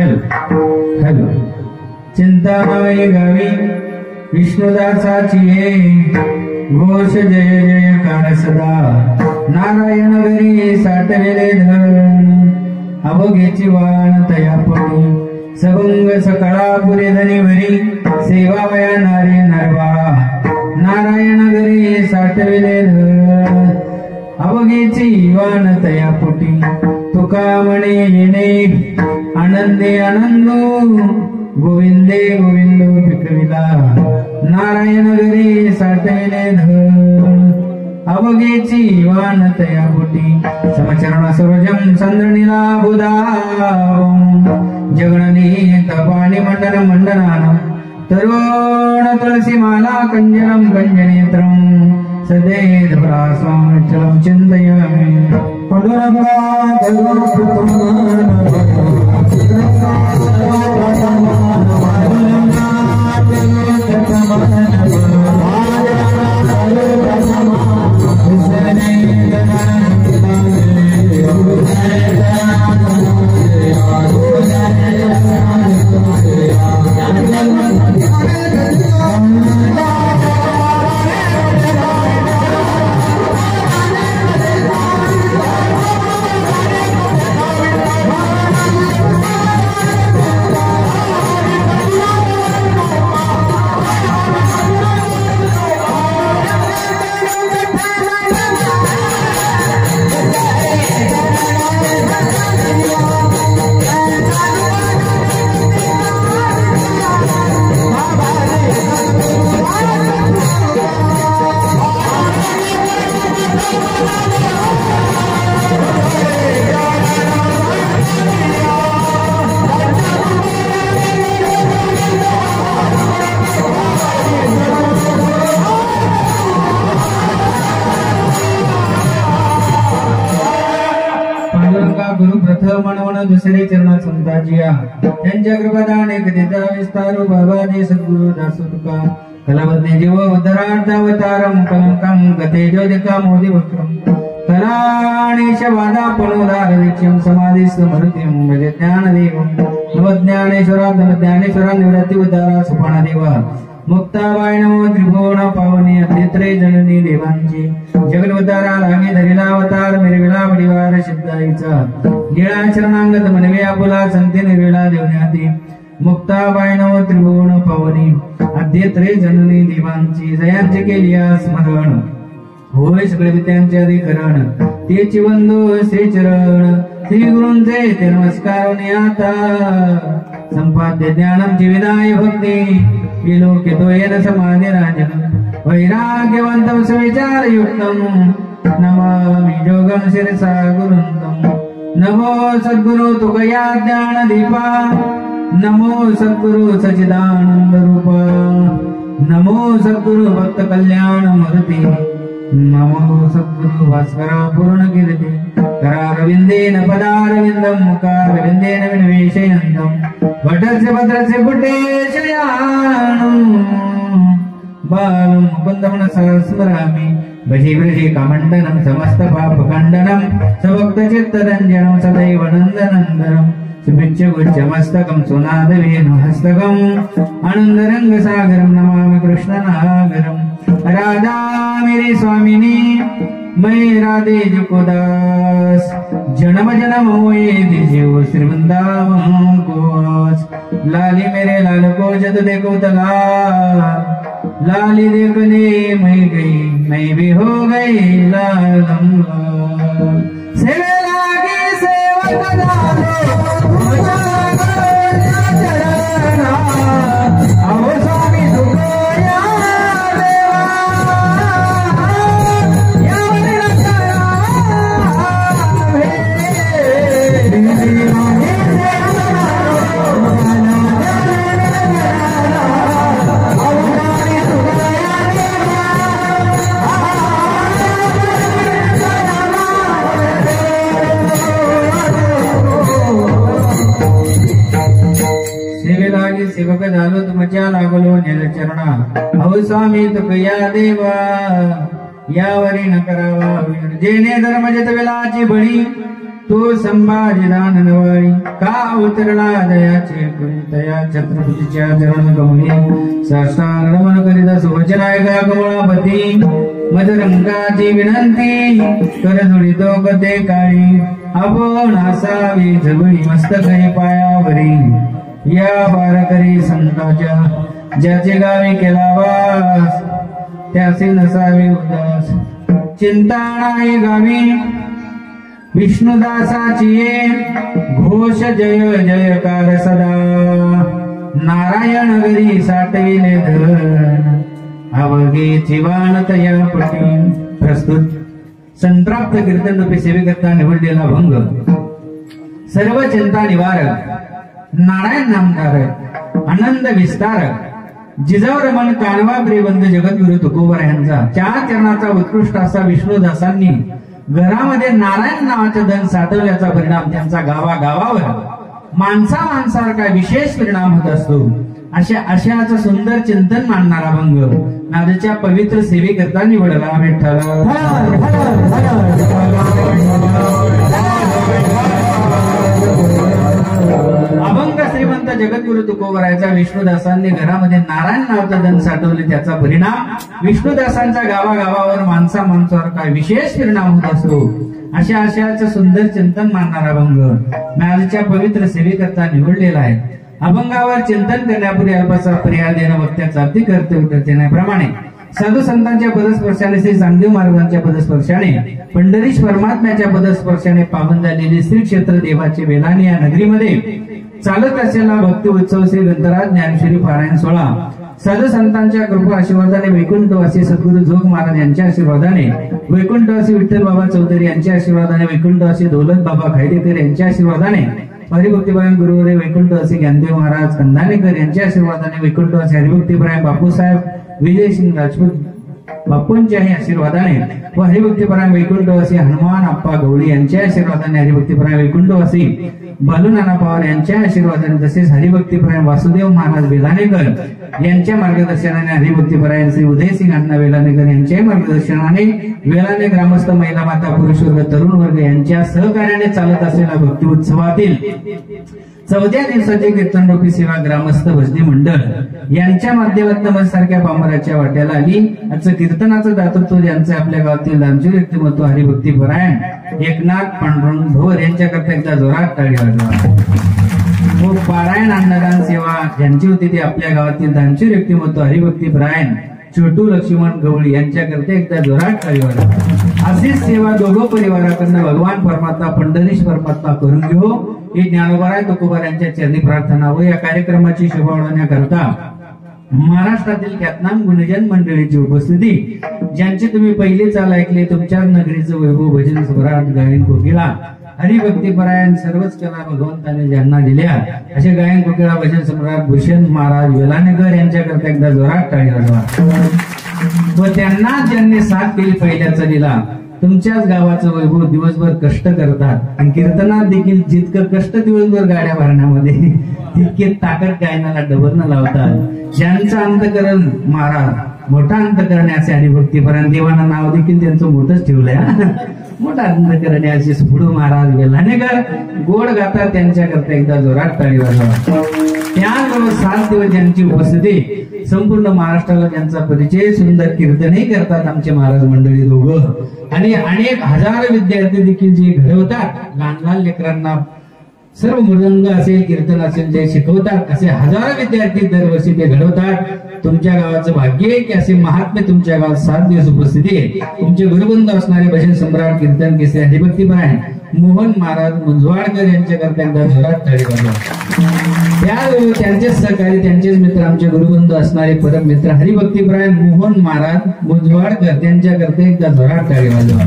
Hello hello Chintamani गावी विष्णुदासाची ये घोष जय जयकार सदा नारायण घरी साठविले धन अवघेची वाण तयापणी सबंग सकळा पुरे धनीवरी सेवावया नारी नरवा नारायण घरी साठविले धन अवघेची वाण तयापुटी तुका म्हणे येणे आनंदे आनंदो गोविंदे गोविंदो पिकविला नारायण घरी साठविले धन अवघेची वाण तयापुटी समचरण सरोजम संद्रणीला बुधावं जगणनी तपाणी मंडन मंडनानं तरुण तुलसी माला कंजनम कंजनेत्रम सदैव चिंतयामि गुरु प्रथम म्हणून दुसरे चरणा संताजिया त्यांच्या कृपादाने कधीचा विस्तारू बाबाजी सद्गुरु दासो तुका कलावते जीव उद्धरार्थावतारम कलंकम गते ज्योतिका मोदी वक्रम कलाणीश वादा पणोदार दीक्षम समाधी समृतिम भजे ज्ञानदेवम नवज्ञानेश्वरा ज्ञानेश्वरा निवृत्ति उद्धारा सुपणा देवा मुक्ताबाई नमो त्रिभुवन पावनी अद्यत्रे जननी देवांची जगन्वतारा लागे धरिला अवतार निर्विला परिवार सिद्धाईचा लीळा चरणांगत मनवे आपुला संते निर्विला देवण्याती मुक्ताबाई नमो त्रिभुवन पावनी अद्यत्रे जननी देवांची जयांचे केली स्मरण होय सगळे विद्यांचे अधिकरण तेची वंदो श्री चरण श्री गुरूंचे ते नमस्कार आता संपाद्य ज्ञानम विदाय भक्ती विलोकितो येन समाधी राजन वैराग्यवंतं सविचार युक्तं नमामि योगं शिरसा गुरुंतं नमो सद्गुरु तुकया ज्ञान दीपा नमो सद्गुरु सच्चिदानंद रूपा नमो सद्गुरु भक्त कल्याण मूर्ती नमो सद्गुरु भास्करा पूर्ण कीर्ती करारविंदेन पदारविंदं मुखारविंदेन विनिवेशयन्तं वटस्य भद्रस्य पुटेशयानं बालं मुकुन्दं स्मरामि भजी वृषि कामण्डनं समस्त पापखण्डनं सभक्तचित्तरञ्जनं सदैव नन्दनन्दनं सुभिक्षगुच्छमस्तकं सुनादवेणुहस्तकम् आनन्दरङ्गसागरं नमामि कृष्णनागरं राधा मेरी स्वामिनी मैं राधे जुको दास जन्म जन्म होए दीजिए श्री वृंदावन को लाली मेरे लाल को जद देखो तला लाली देखने मैं गई मैं भी हो गई लालम सेवे लागी सेवक दालो आओ स्वामी दुखोया सेवक झालो तुमच्या लागलो निलचरणा अहो स्वामी तुकया देवा यावरी न करावा जेने धर्म जत वेलाची बळी तो संभाजी दान नवाळी का अवतरला दयाचे कुंतया छत्रपतीच्या चरण कमळी साष्टांग नमन करीत सुवचनायका कमळापती मदरंगाची विनंती करधुळी तो कथे काळी आपण असावी जबळी मस्तकही पायावरी या बारकरी संताच्या ज्याचे गावी केला वास त्याचे नसावे उदास चिंता नाही गावी विष्णुदासाची ये घोष जय जयकार सदा नारायण घरी साठविले धन अवघे जीवानत या पटी प्रस्तुत संप्राप्त कीर्तन रूपी सेवेकरता निवडलेला भंग सर्व चिंता निवारक नारायण नामधारक आनंद विस्तारक जिजाऊ रमण कानवा प्रेबंध जगद्गुरु तुकोबर यांचा 4 चरणाचा उत्कृष्ट असा विष्णुदासांनी घरामध्ये नारायण नावाचे धन साठवल्याचा परिणाम त्यांचा गावागावावर माणसावर काय विशेष परिणाम होत असतो अशाच सुंदर चिंतन मांडणारा भंग नादेच्या पवित्र सेवेकरता निवडला विठ्ठल अभंग श्रीमंत जगद्गुरु तुकोबरायचा विष्णुदासांनी घरामध्ये नारायण नावाचा धन साठवले त्याचा परिणाम विष्णुदासांच्या गावागावावर माणसावर काय विशेष परिणाम होत असतो अशाच सुंदर चिंतन मानणारा अभंग नादेच्या पवित्र सेवेकरता निवडलेला आहे. अभंगावर चिंतन करण्यापूर्वी अल्पासा पर्याय देणं वक्त्याचा अगदी कर्तव्य देण्याप्रमाणे साधू संतांच्या पदस्पर्शाने श्री चांगदेव महाराजांच्या पदस्पर्शाने पंढरीश परमात्म्याच्या पदस्पर्शाने पावन झालेले श्री क्षेत्र देवाचे वेलानी या नगरीमध्ये चालत असलेला भक्ती उत्सव श्री ग्रंथराज ज्ञानेश्वरी पारायण सोहळा साधू संतांच्या कृपा आशीर्वादाने वैकुंठवासी सद्गुरु जोग महाराज यांच्या आशीर्वादाने वैकुंठवासी विठ्ठल बाबा चौधरी यांच्या आशीर्वादाने वैकुंठवासी दौलत बाबा खायदेकर यांच्या आशीर्वादाने हरिभक्तीपरायण गुरुवरे वैकुंठवासी ज्ञानदेव महाराज कंधानेकर यांच्या आशीर्वादाने वैकुंठवासी हरिभक्तीपरायण बापूसाहेब विजयसिंग राजपूत बापूंच्याही आशीर्वादाने व हरिभक्तीपरायण वैकुंठवासी हनुमान आप्पा गवळी यांच्या आशीर्वादाने हरिभक्तीपरायण वैकुंठवासी बालूनाना पवार यांच्या आशीर्वादाने तसेच हरिभक्तीपरायण वासुदेव महाराज वेलानेकर यांच्या मार्गदर्शनाने हरिभक्तीपरायण श्री उदयसिंग अण्णा वेलानेकर यांच्याही मार्गदर्शनाने वेलाने ग्रामस्थ महिला माता पुरुष वर्ग तरुण वर्ग यांच्या सहकार्याने चालत असलेला भक्ती उत्सवातील 14 दिवसाची कीर्तनरूपी सेवा ग्रामस्थ भजनी मंडळ यांच्या माध्यमातून सारख्या पामराच्या वाट्याला आली. आजचं कीर्तनाचं दातृत्व ज्यांचं आपल्या गावातील दानशूर व्यक्तिमत्व हरिभक्तीपरायण एकनाथ पांडुरंग भोर यांच्याकरता एकदा जोरात टाळी वाजवा. व पारायण अन्नदान सेवा ज्यांची होती ती आपल्या गावातील दानशूर व्यक्तिमत्व हरिभक्तीपरायण छोटू लक्ष्मण गवळी यांच्याकरता एकदा जोरात टाळी वाजवा. अशीच सेवा दोघं परिवाराकडनं भगवान परमात्मा पंढरीश परमात्मा करून घेऊ ही ज्ञानोबाराय तुकोबार यांच्या चरणी प्रार्थना व या कार्यक्रमाची शोभा वाढवण्याकरता महाराष्ट्रातील ख्यातनाम गुणजन मंडळीची उपस्थिती ज्यांची तुम्ही पहिली चाल ऐकली तुमच्या नगरीचं वैभव भजन सम्राट गायन कोकिळा हरिभक्तीपरायण सर्वच कला भगवंताने ज्यांना दिल्या असे गायन कोकिळा भजन सम्राट भूषण महाराज वेलानेकर यांच्याकरता एकदा जोरात टाळी वाजवा. व त्यांना ज्यांनी साथ केली पहिल्या चालीला तुमच्याच गावाचं वैभव दिवसभर कष्ट करतात आणि कीर्तनात देखील जितकं कष्ट दिवसभर गाड्या भरण्यामध्ये तितके ताकद गायनाला डबल लावतात. ज्यांचं अंतकरण महाराज मोठा अंतकरण असे हरिभक्तीपरायण देवाना नाव देखील त्यांचं मोठंच ठेवलंय. मोठा अंतकरण असे स्फुडू महाराज वेलानेकर गोड गातात त्यांच्याकरता एकदा जोरात टाळी वाजवा. त्याबरोबर 7 दिवस ज्यांची उपस्थिती संपूर्ण महाराष्ट्राला ज्यांचा परिचय सुंदर कीर्तनही करतात आमचे महाराज मंडळी दोघं आणि अनेक हजारो विद्यार्थी देखील जे घडवतात लहान लहान लेकरांना सर्व मृदंग असेल कीर्तन असेल जे शिकवतात असे हजारो विद्यार्थी दरवर्षी ते घडवतात. तुमच्या गावाचं भाग्य आहे की असे महात्मे तुमच्या गावात 7 दिवस उपस्थिती आहे. तुमचे गुरुबंधू असणारे भजन सम्राट कीर्तन केसरी हरिभक्तीपरायण मोहन महाराज मुंजवाडकर यांच्याकरता एकदा जोरात टाळी वाजवा. त्यावेळी त्यांचेच सहकारी त्यांचेच मित्र आमचे गुरुबंधू असणारे परम मित्र हरिभक्तीपरायण मोहन महाराज मुंजवाडकर त्यांच्याकरता एकदा जोरात टाळी वाजवा.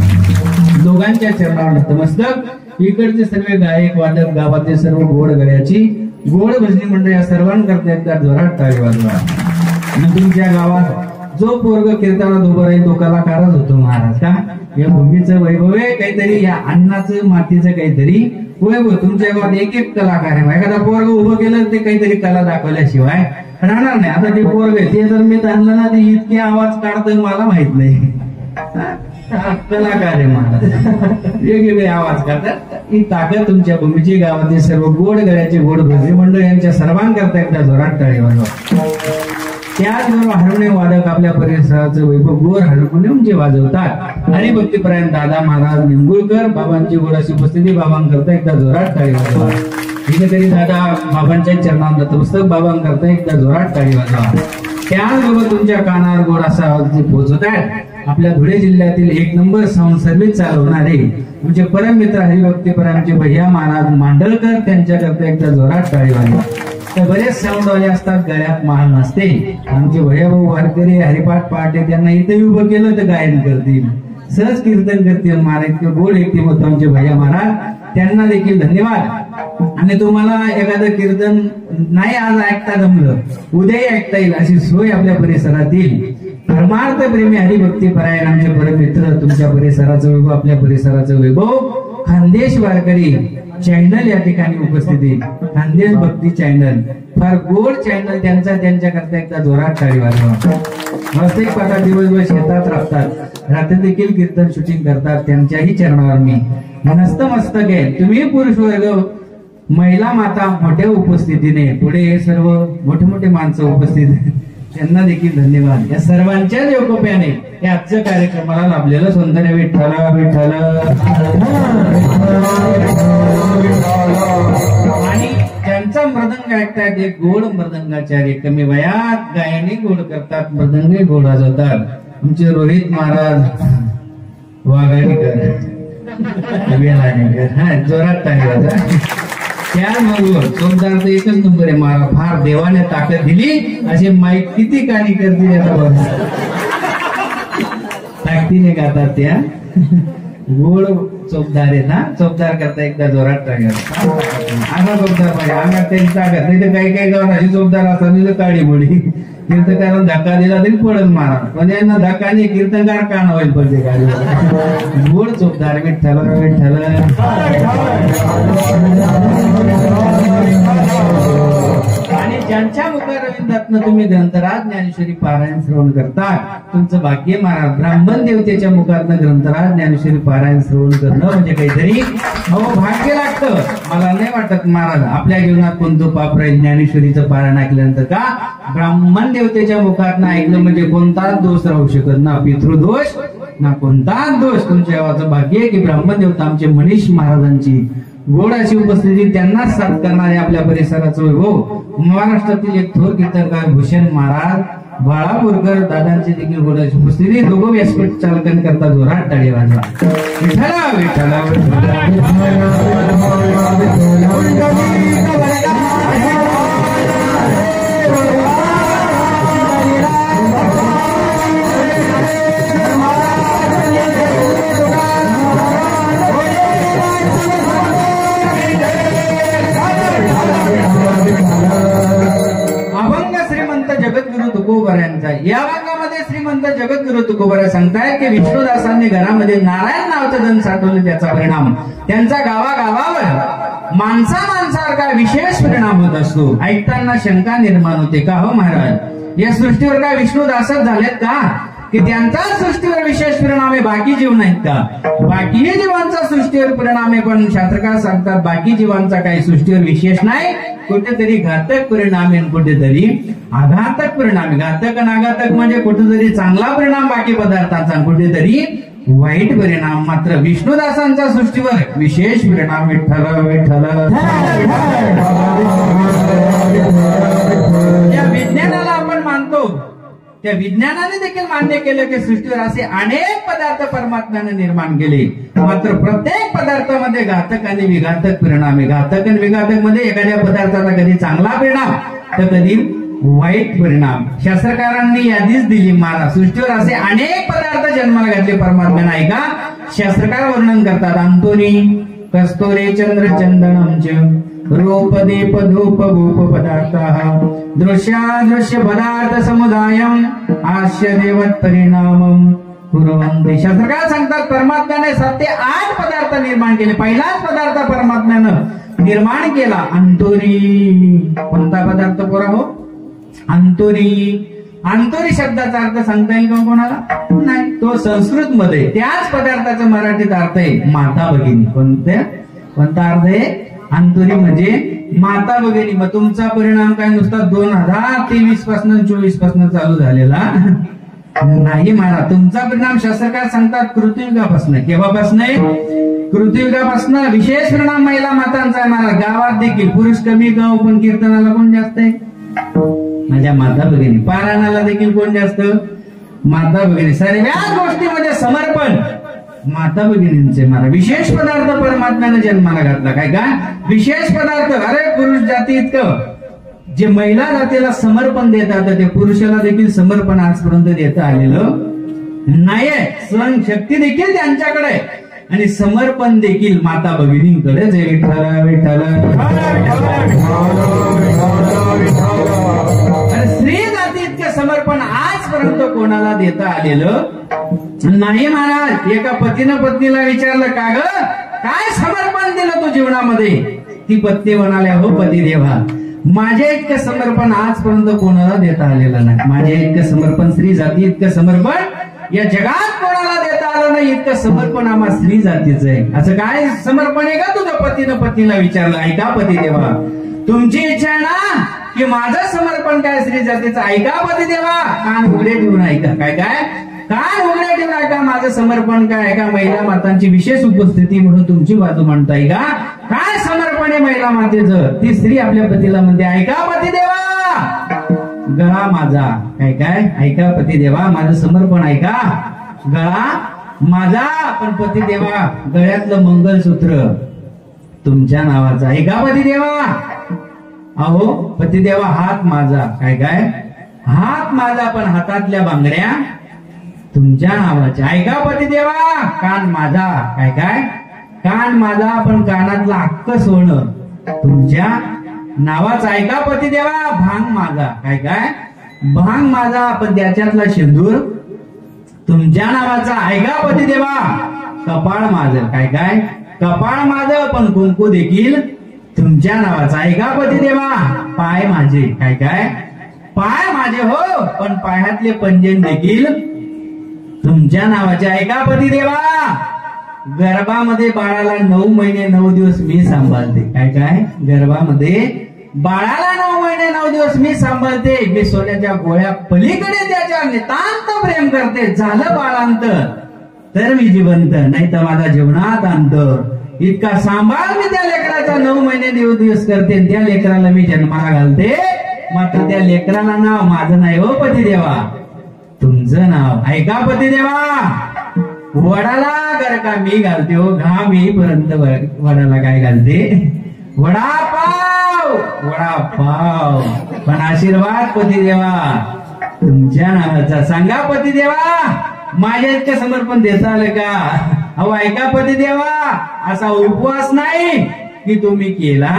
दोघांच्या चरणावर नतमस्तक. इकडचे सर्व गायक वादक गावातील सर्व गोड गळ्याची गोड भजनी मंडळ या सर्वांकरता एकदा जोरात टाळी वाजवा. तुमच्या गावात जो पोरग कीर्तनात उभं राहील तो कलाकारच होतो महाराज का. या भूमीचं वैभव आहे काहीतरी या अन्नाचं मातीचं काहीतरी वैभव. तुमच्या गावात एक एक कलाकार आहे. एखादा पोरग उभं केलं ते काहीतरी कला दाखवल्याशिवाय राहणार नाही. आता ते पोरग ते जर मी आणलं ना ते इतके आवाज काढतोय मला माहित नाही. कलाकार आहे महाराज वेगवेगळे आवाज काढतात. ही ताकद तुमच्या भूमीची गावातील सर्व गोड गळ्याचे गोड भजनी मंडळ यांच्या सर्वांकरता एकदा जोरात टाळी वाजवा. त्याचबरोबर हार्मोनियम वादक आपल्या परिसराचं वैभव गोड हार्मोनियम जे वाजवतात आणि भक्तीपरायण दादा महाराज निंगुळकर बाबांची गोड अशी उपस्थिती बाबांकरता एकदा जोरात टाळी वाजवा. तरी दादा बाबांच्या चरणात नतमस्तक बाबांकरता एकदा जोरात टाळी वाजवा. त्याचबरोबर तुमच्या कानावर गोड असा आवाज पोहोचत आहे आपल्या धुळे जिल्ह्यातील एक नंबर साऊंड सर्व्हिस चालवणारे तुमचे परम मित्र हरिभक्तीपरायणचे भैया महाराज मांडलकर त्यांच्याकरता एकदा जोरात टाळी वाजवा. तर बरेच साऊंडवाले असतात गळ्यात माळ नसते. आमचे भैयाभाऊ वारकरी हरिपाठ पहाटे त्यांना इथे उभं केलं तर गायन करतील, सहज कीर्तन करतील. महाराज इतके गोड व्यक्तिमत्व आमचे भैया महाराज, त्यांना देखील धन्यवाद. आणि तुम्हाला एखादं कीर्तन नाही आज ऐकता जमलं उद्याही ऐकता येईल अशी सोय आपल्या परिसरातील परमार्थ प्रेमी हरिभक्तीपरायण आमचे परम मित्र तुमच्या परिसराचं वैभव आपल्या परिसराचं वैभव खानदेश वारकरी चॅनल या ठिकाणी उपस्थिती. खानदेश भक्ती चॅनल फार गोड चॅनल त्यांच्याकरता एकदा जोरात टाळी वाजवा. वास्तविक पाहता दिवसभर शेतात राहतात, रात्री देखील कीर्तन शूटिंग करतात. त्यांच्याही चरणावर मी नतमस्तक आहे. तुम्ही पुरुष वर्ग महिला माता मोठ्या उपस्थितीने पुढे हे सर्व मोठे मोठे माणसं उपस्थित त्यांना देखील धन्यवाद. या सर्वांच्या योगोप्याने या आजच्या कार्यक्रमाला लाभलेलं सौंदर्य विठ्ठल विठ्ठल. आणि ज्यांचा मृदंग ऐकतात ते गोड मृदंगाचार्य कमी वयात गायनी गोड करतात, मृदंगी गोड वाजवतात. आमचे रोहित महाराज वाघाडीकर जोरात टाळी वाजवा. त्याचबरोबर जोरदार एकच नंबर आहे मला फार देवाने ताकद दिली असे माईक किती कानी करतील याचा भरोसा. ताकदीने गातात त्या गोड चौकदार आहेत ना. चौकदार करता एकदा जोरात टाळी वाजवा. असा चौकदार पाहिजे अंगात त्यांची ताकद नाही तर काही काही गावात अशी चौकदार असतात काळी बोडी कीर्तकाला धक्का दिला तरी पडत मारा पण यांना धक्का नाही कीर्तनकार का होईल पडते गाडी. गोड चौकदार विठ्ठल विठ्ठल. आणि ज्यांच्या मुखारविंदातनं तुम्ही ग्रंथराज ज्ञानेश्वरी पारायण श्रवण करता तुमचं भाग्य महाराज. ब्राह्मण देवतेच्या मुखातनं ग्रंथराज ज्ञानेश्वरी पारायण श्रवण करणं म्हणजे काहीतरी भाग्य लागतं. मला नाही वाटत महाराज आपल्या जीवनात कोणतं पाप राहील ज्ञानेश्वरीचं पारायण ऐकल्यानंतर. का ब्राह्मण देवतेच्या मुखातनं ऐकलं म्हणजे कोणताच दोष राहू शकत ना, पितृदोष ना कोणताच दोष. तुमच्या गावाचं भाग्य आहे की ब्राह्मण देवता आमचे मनीष महाराजांची गोड अशी उपस्थिती त्यांनाच साथ करणारे आपल्या परिसराचं वैभव महाराष्ट्रातील एक थोर कीर्तनकार भूषण महाराज बाळापूरकर दादांची देखील गोड अशी उपस्थिती. दोघं व्यासपीठ चालकन करता जोरात टाळी वाजवा. विठ्ठला विठ्ठला जगद्गुरु तुकोबरायांचा. या भागामध्ये श्रीमंत जगद्गुरु तुकोबरा सांगतायत की विष्णुदासांनी घरामध्ये नारायण नावाचं धन साठवलं त्याचा परिणाम त्यांचा गावागावावर माणसावर काय विशेष परिणाम होत असतो. ऐकताना शंका निर्माण होते का हो महाराज या सृष्टीवर काय विष्णुदासच झालेत का की त्यांचा सृष्टीवर विशेष परिणाम आहे बाकी जीव नाहीत का. बाकी जीवांचा सृष्टीवर परिणाम आहे पण शास्त्रकार सांगतात बाकी जीवांचा काही सृष्टीवर विशेष नाही. कुठेतरी घातक परिणाम आहे कुठेतरी आघातक परिणाम. घातक आणि आघातक म्हणजे कुठेतरी चांगला परिणाम बाकी पदार्थांचा कुठेतरी वाईट परिणाम. मात्र विष्णुदासांच्या सृष्टीवर विशेष परिणाम. विठ्ठल विठ्ठल. या विज्ञानाला आपण मानतो त्या विज्ञानाने देखील मान्य केलं की सृष्टीवर असे अनेक पदार्थ परमात्म्याने निर्माण केले. मात्र प्रत्येक पदार्थामध्ये घातक आणि विघातक परिणाम आहे. घातक आणि विघातक मध्ये एखाद्या पदार्थाचा कधी चांगला परिणाम तर कधी वाईट परिणाम. शास्त्रकारांनी यादीच दिली महाराज सृष्टीवर असे अनेक पदार्थ जन्माला घातले परमात्म्याने. ऐका शास्त्रकार वर्णन करतात. अंतोनी कस्तुरे चंद्र चंदनम रूप दीप धूप भूप पदार्थाः दृश्य पदार्थ समुदायम हास्य देवत परिणामम कुर्वन्ति. शास्त्रकार सांगतात परमात्म्याने 7 ते 8 पदार्थ निर्माण केले. पहिलाच पदार्थ परमात्म्यानं निर्माण केला अंतोरी. कोणता पदार्थ पुरा हो अंतोरी. अंतोरी शब्दाचा अर्थ सांगता येईल का कोणाला नाही. तो संस्कृत मध्ये त्याच पदार्थाचा मराठीत अर्थ आहे माता भगिनी. कोणत्या कोणता अर्थ आहे? अंतुरी म्हणजे माता भगिनी. मग तुमचा परिणाम काय नुसता 2023 पासून 24 पासून चालू झालेला नाही महाराज. तुमचा परिणाम शास्त्रकार सांगतात कृतयुगापासून. केव्हापासून? कृतयुगापासून विशेष परिणाम महिला मातांचा आहे महाराज. गावात देखील पुरुष कमी गाव, पण कीर्तनाला कोण जास्त आहे? माझ्या माता भगिनी. पारायणाला देखील कोण जास्त? माता भगिनी. सर्व गोष्टीमध्ये समर्पण माता भगिनींचे महाराज. विशेष पदार्थ परमात्म्याने जन्माला घातला. काय काय विशेष पदार्थ? अरे पुरुष जाती इतकं जे महिला जातीला समर्पण देतात ते पुरुषाला देखील समर्पण आजपर्यंत देता आलेलं नाहीये. सण शक्ती देखील त्यांच्याकडे आहे आणि समर्पण देखील माता भगिनींकडे. जे विठ्ठल विठ्ठल. स्त्री जाती इतकं समर्पण आजपर्यंत कोणाला देता आलेलं नाही महाराज. एका पतीनं पत्नीला विचारलं, का ग काय समर्पण दिलं तू जीवनामध्ये? ती पत्नी म्हणाल्या, हो पती देवा, माझे इतकं समर्पण आजपर्यंत कोणाला देता आलेलं नाही. माझे इतकं समर्पण स्त्री जाती इतकं समर्पण या जगात कोणाला देता आलं नाही. इतकं समर्पण आम्हा स्त्री जातीचं आहे. असं काय समर्पण आहे का तुझं? पतीनं पत्नीला विचारलं. ऐका पती देवा, तुमची इच्छा आहे ना की माझं समर्पण काय स्त्री जातीचं? ऐका पती देवा, कान उघडे ठेवून ऐका. काय काय कान उघडे ठेवून ऐका. माझं समर्पण काय आहे का? महिला मातांची विशेष उपस्थिती म्हणून तुमची बाजू म्हणताय का? काय समर्पण आहे महिला मातेचं? ती स्त्री आपल्या पतीला म्हणते, ऐका पती देवा, गळा माझा. काय काय ऐका पती देवा, माझं समर्पण ऐका. गळा माझा. पण पती देवा, गळ्यातलं मंगलसूत्र तुमच्या नावाचं. ऐका पती देवा. अहो पती देवा, हात माझा. काय काय हात माझा, पण हातातल्या बांगड्या तुमच्या नावाच्या. ऐका पती देवा. कान माझा. काय काय कान माझा, पण कानातलं अख्ख सोनं तुमच्या नावाचं. ऐका पती देवा. भांग माझा. काय काय भांग माझा, पण त्याच्यातला शेंदूर तुमच्या नावाचा. ऐका पती देवा. कपाळ माझं. काय काय कपाळ माझं, पण कुंकू देखील तुमच्या नावाचा. ऐका पती देवा. पाय माझे. काय काय पाय माझे हो, पण पायातले पंजन देखील तुमच्या नावाचे. ऐका पती देवा. गर्भामध्ये बाळाला 9 महिने 9 दिवस मी सांभाळते. काय काय गर्भामध्ये बाळाला 9 महिने 9 दिवस मी सांभाळते. मी सोन्याच्या गोळ्या पलीकडे त्याच्या नितांत प्रेम करते. झालं बाळांत तर मी जिवंत, नाही तर माझा जीवनात अंतर. इतका सांभाळ मी त्या लेकराचा 9 महिने दिवस करते. त्या लेकराला मी जन्माला घालते. मात्र त्या लेकराला नाव माझं नाही हो पती देवा, तुमचं नाव. ऐका पती देवा. वडाला घर का मी घालते हो, घाम येईपर्यंत वडाला काय घालते? वडापाव. वडापाव. पण आशीर्वाद पती देवा तुमच्या नावाचा. सांगा पती देवा, माझ्या इतकं समर्पण देता आलं का? अहो ऐका पती देवा, असा उपवास नाही की तुम्ही केला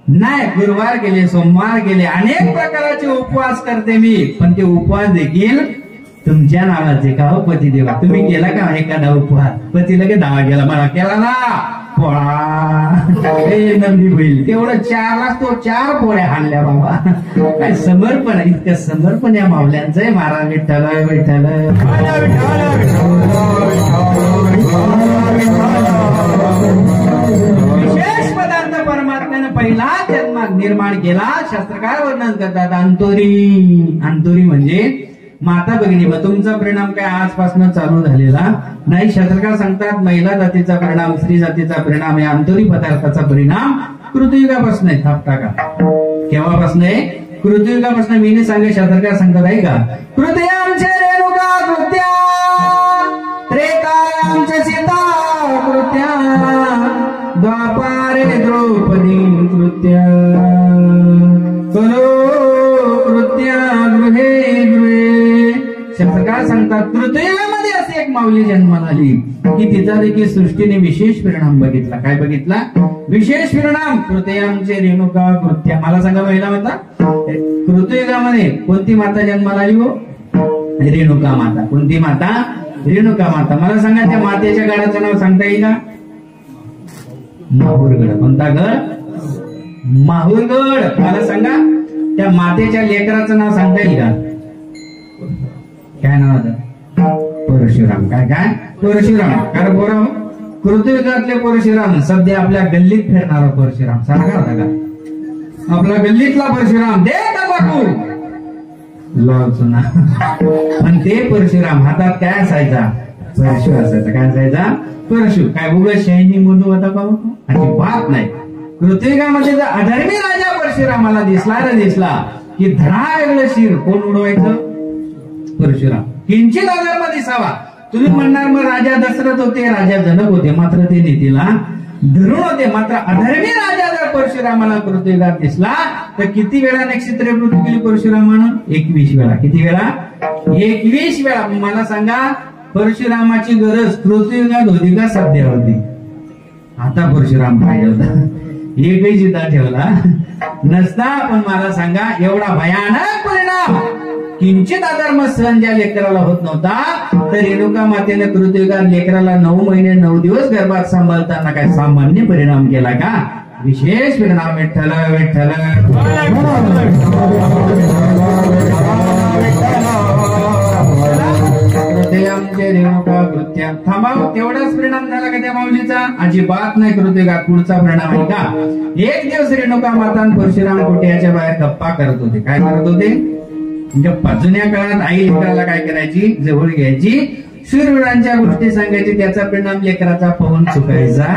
नाही. गुरुवार केले, सोमवार केले, अनेक प्रकारचे उपवास करते मी, पण ते उपवास देखील तुमच्या नावाचे का हो पती देवा? तुम्ही केला का एखादा उपवास? पती लगे दावा केला, मला केला ना पोळा. नंदी बैल तेवढं 4 तो 4 पोळ्या हाणल्या बाबा. काय समर्पण, इतकं समर्पण या मावल्यांचं आहे. महाराज विठ्ठल विठ्ठल. विशेष पदार्थ परमात्म्याने पहिला जन्मात निर्माण केला. शास्त्रकार वर्णन करतात अंतोरी. अंतोरी म्हणजे माता भगिनी. मग तुमचा परिणाम काय आजपासून चालू झालेला नाही. शास्त्रकार सांगतात महिला जातीचा परिणाम, स्त्री जातीचा परिणाम, या अंतोरी पदार्थाचा परिणाम कृतयुगापासून आहे. थाप टाका. केव्हापासून आहे? कृतयुगापासून. मी सांगे शास्त्रकार सांगतात आहे का? कृतयांचे रेणुका कृत्या, त्रेतायांचे सीता कृत्या, द्वापारे द्रौपदी कृत्या, कलो कृत्या गृहे गृहे. शास्त्रकार सांगतात कृतयुगामध्ये अशी एक माऊली जन्माला आली की तिचा देखील सृष्टीने विशेष परिणाम बघितला. काय बघितला? विशेष परिणाम. कृतयांचे रेणुका कृत्या. मला सांगा महिला माता कृतयुगामध्ये कोणती माता जन्माला आली हो? रेणुका माता. कोणती माता? रेणुका माता. मला सांगा त्या मातेच्या गडाचं नाव सांगता येईल का? माहूरगड. कोणता गड? माहूरगड. मला सांगा त्या मातेच्या लेकराचं नाव सांगता येईल का? काय नाव होतं? परशुराम. काय काय? परशुराम. कारण बोराव कृतयुगातले परशुराम सध्या आपल्या गल्लीत फिरणारा परशुराम सारखा होता का? आपला गल्लीतला परशुराम दे बापू चुना. पण ते परशुराम हातात काय असायचा? परशु असायचा. काय असायचा? परशु. काय उगाच शैनी म्हणू होता का? अजिबात नाही. कृतयुगामध्ये जर अधर्मी राजा परशुरामाला दिसला की धडा वेगळं शिर कोण उडवायचं? परशुराम. किंचित अधर्म दिसावा. तुम्ही म्हणणार मग राजा दशरथ होते, राजा जनक होते, मात्र ते नीतीला धरून होते. मात्र अधर्मी राजा जर परशुरामाला कृतयुगात दिसला तर किती वेळा नक्षत्र वृत्ती केली परशुरामानं? 21 वेळा. किती वेळा? 21 वेळा. मला सांगा परशुरामाची गरज कृतयुगात होती का सध्या होती? आता परशुराम पाहिजे होता. एकही जिद्दा ठेवला नसता. पण मला सांगा एवढा भयानक परिणाम किंचित अधर्म सहन ज्या लेकराला होत नव्हता तर रेणुका मातेने कृतयुगात लेकराला 9 महिने 9 दिवस गर्भात सांभाळताना काय सामान्य परिणाम केला का? विशेष परिणाम. विठ्ठल विठ्ठल आमचे रेणुका कृत्या. थांबा, तेवढाच परिणाम झाला का त्या माऊलीचा? अजिबात नाही. कृतयुगात पुढचा परिणाम आहे का? एक दिवस रेणुका माता परशुराम कुटियाच्या बाहेर गप्पा करत होते. काय करत होते? गप्पा. जुन्या काळात आई लेकराला काय करायची? जवळ घ्यायची, शूरवीरांच्या गोष्टी सांगायची. त्याचा परिणाम लेकराचा पाहून चुकायचा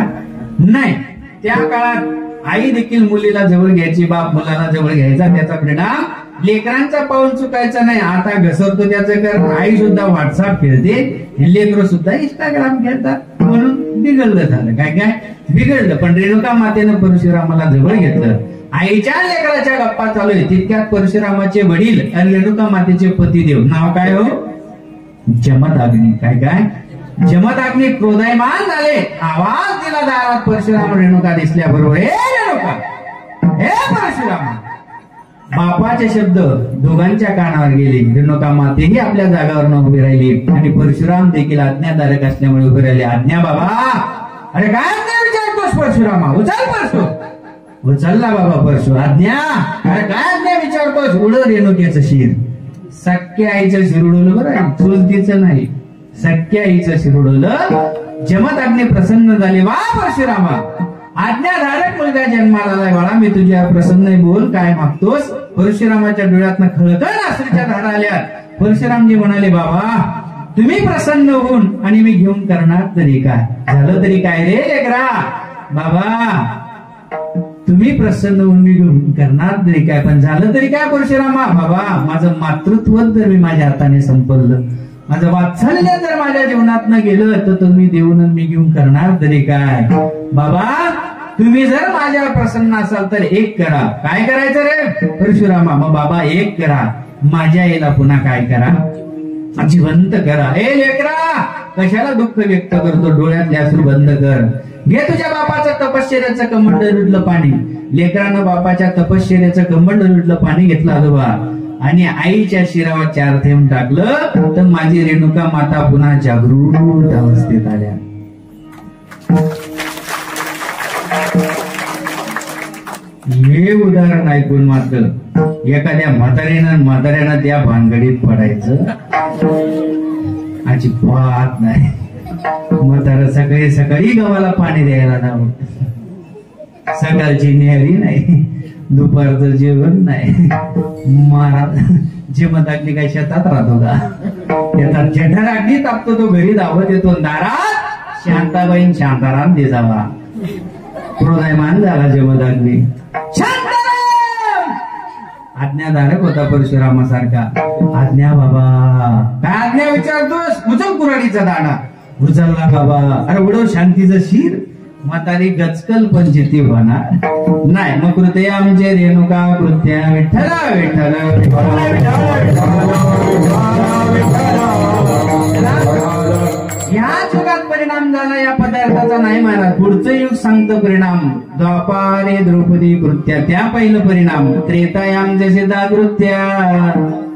नाही. त्या काळात आई देखील मुलीला जवळ घ्यायची, बाप मुलाला जवळ घ्यायचा. त्याचा परिणाम लेकरांचा पाहून चुकायचा नाही. आता घसरतो त्याचं कारण आई सुद्धा व्हॉट्सअप खेळते, लेकर सुद्धा इंस्टाग्राम खेळतात. म्हणून बिघडलं झालं. काय काय बिघडलं. पण रेणुका मातेनं परशुरामाला जवळ घेतलं. आईच्या लेकराच्या गप्पा चालू आहे तितक्यात परशुरामाचे वडील आणि रेणुका मातेचे पतिदेव, नाव काय हो? जमदग्नी. काय काय? जमदग्नी क्रोधायमान झाले. आवाज दिला दारात. परशुराम रेणुका दिसल्याबरोबर हे रेणुका, हे परशुराम. बापाचे शब्द दोघांच्या कानावर गेले. रेणुका मातेही आपल्या जागावर उभी राहिली आणि परशुराम देखील आज्ञाधारक असल्यामुळे उभे राहिले. आज्ञा बाबा. अरे काय आज्ञा विचारतोस परशुरामा? उचल परशु. उचलला बाबा परशु. आज्ञा. अरे काय आज्ञा विचारतोस? उड रेणुकेचं शिर. सख्या आईचं शिर उडवलं बरं, चुलतीचं नाही. सख्या आईचं शिर उडवलं. जमदग्नी प्रसन्न झाले. वा परशुरामा, आज्ञाधारक मुलगा जन्माला आलाय बाळा, मी तुझ्या प्रसन्न बोल, काय मागतोस? परशुरामाच्या डोळ्यातनं खळखळ अश्रूच्या धारा आल्या. परशुरामजी म्हणाले बाबा तुम्ही प्रसन्न होऊन आणि मी घेऊन करणार तरी काय? झालं तरी काय रे लेकरा? बाबा तुम्ही प्रसन्न होऊन मी घेऊन करणार तरी काय, पण झालं तरी काय परशुरामा? बाबा माझं मातृत्व जर मी माझ्या हाताने संपवलं, माझं वात्सल्य जर माझ्या जीवनात न गेलं तर तुम्ही देऊन मी घेऊन करणार तरी काय? बाबा तुम्ही जर माझ्यावर प्रसन्न असाल तर एक करा. काय करायचं रे परशुरामा? मग बाबा एक करा, माझ्या आईला पुन्हा काय करा? जिवंत करा. ए लेकरा कशाला दुःख व्यक्त करतो? डोळ्यातले अश्रू बंद कर. घे तुझ्या बापाचं तपश्चर्याचं कमंड लुटलं पाणी. लेकरानं बापाच्या तपश्चर्याचं कमंड लुटलं पाणी घेतलं आजोबा आणि आईच्या शिरावर 4 थेंब टाकलं तर माझी रेणुका माता पुन्हा जागृत अवस्थेत आल्या. हे उदाहरण ऐकून मात्र एखाद्या म्हाताऱ्यानं त्या भानगडीत पडायचं अजिबात नाही. म्हातारा सकाळी सकाळी गव्हाला पाणी द्यायला जावं. सकाळची न्यारी नाही, दुपारचं जेवण नाही. महाराज जमदग्नी काय शेतात राहतो का? शेतात जठराग्नी तापतो तो, घरी धावत येतो. दारात शांताबाईन शांताराम दे जावा. क्रोधायमान झाला जमदग्नी. आज्ञाधारक होता परशुरामासारखा. आज्ञा बाबा. काय आज्ञा विचारतोस? उचल कुऱ्हाडीचा दाणा. उचलला बाबा. अरे उडव शांतीचं शिर. म्हातारी गचकल पण जिती होणार नाही. मग कृते आमचे रेणुका कृत्या. विठ्ठल विठ्ठल. या युगात परिणाम झाला या पदार्थाचा नाही महाराज. पुढचं युग सांगतो परिणाम. द्वापारे द्रौपदी कृत्या, त्या पहिलं परिणाम. त्रेतायाम जसे कृत्या.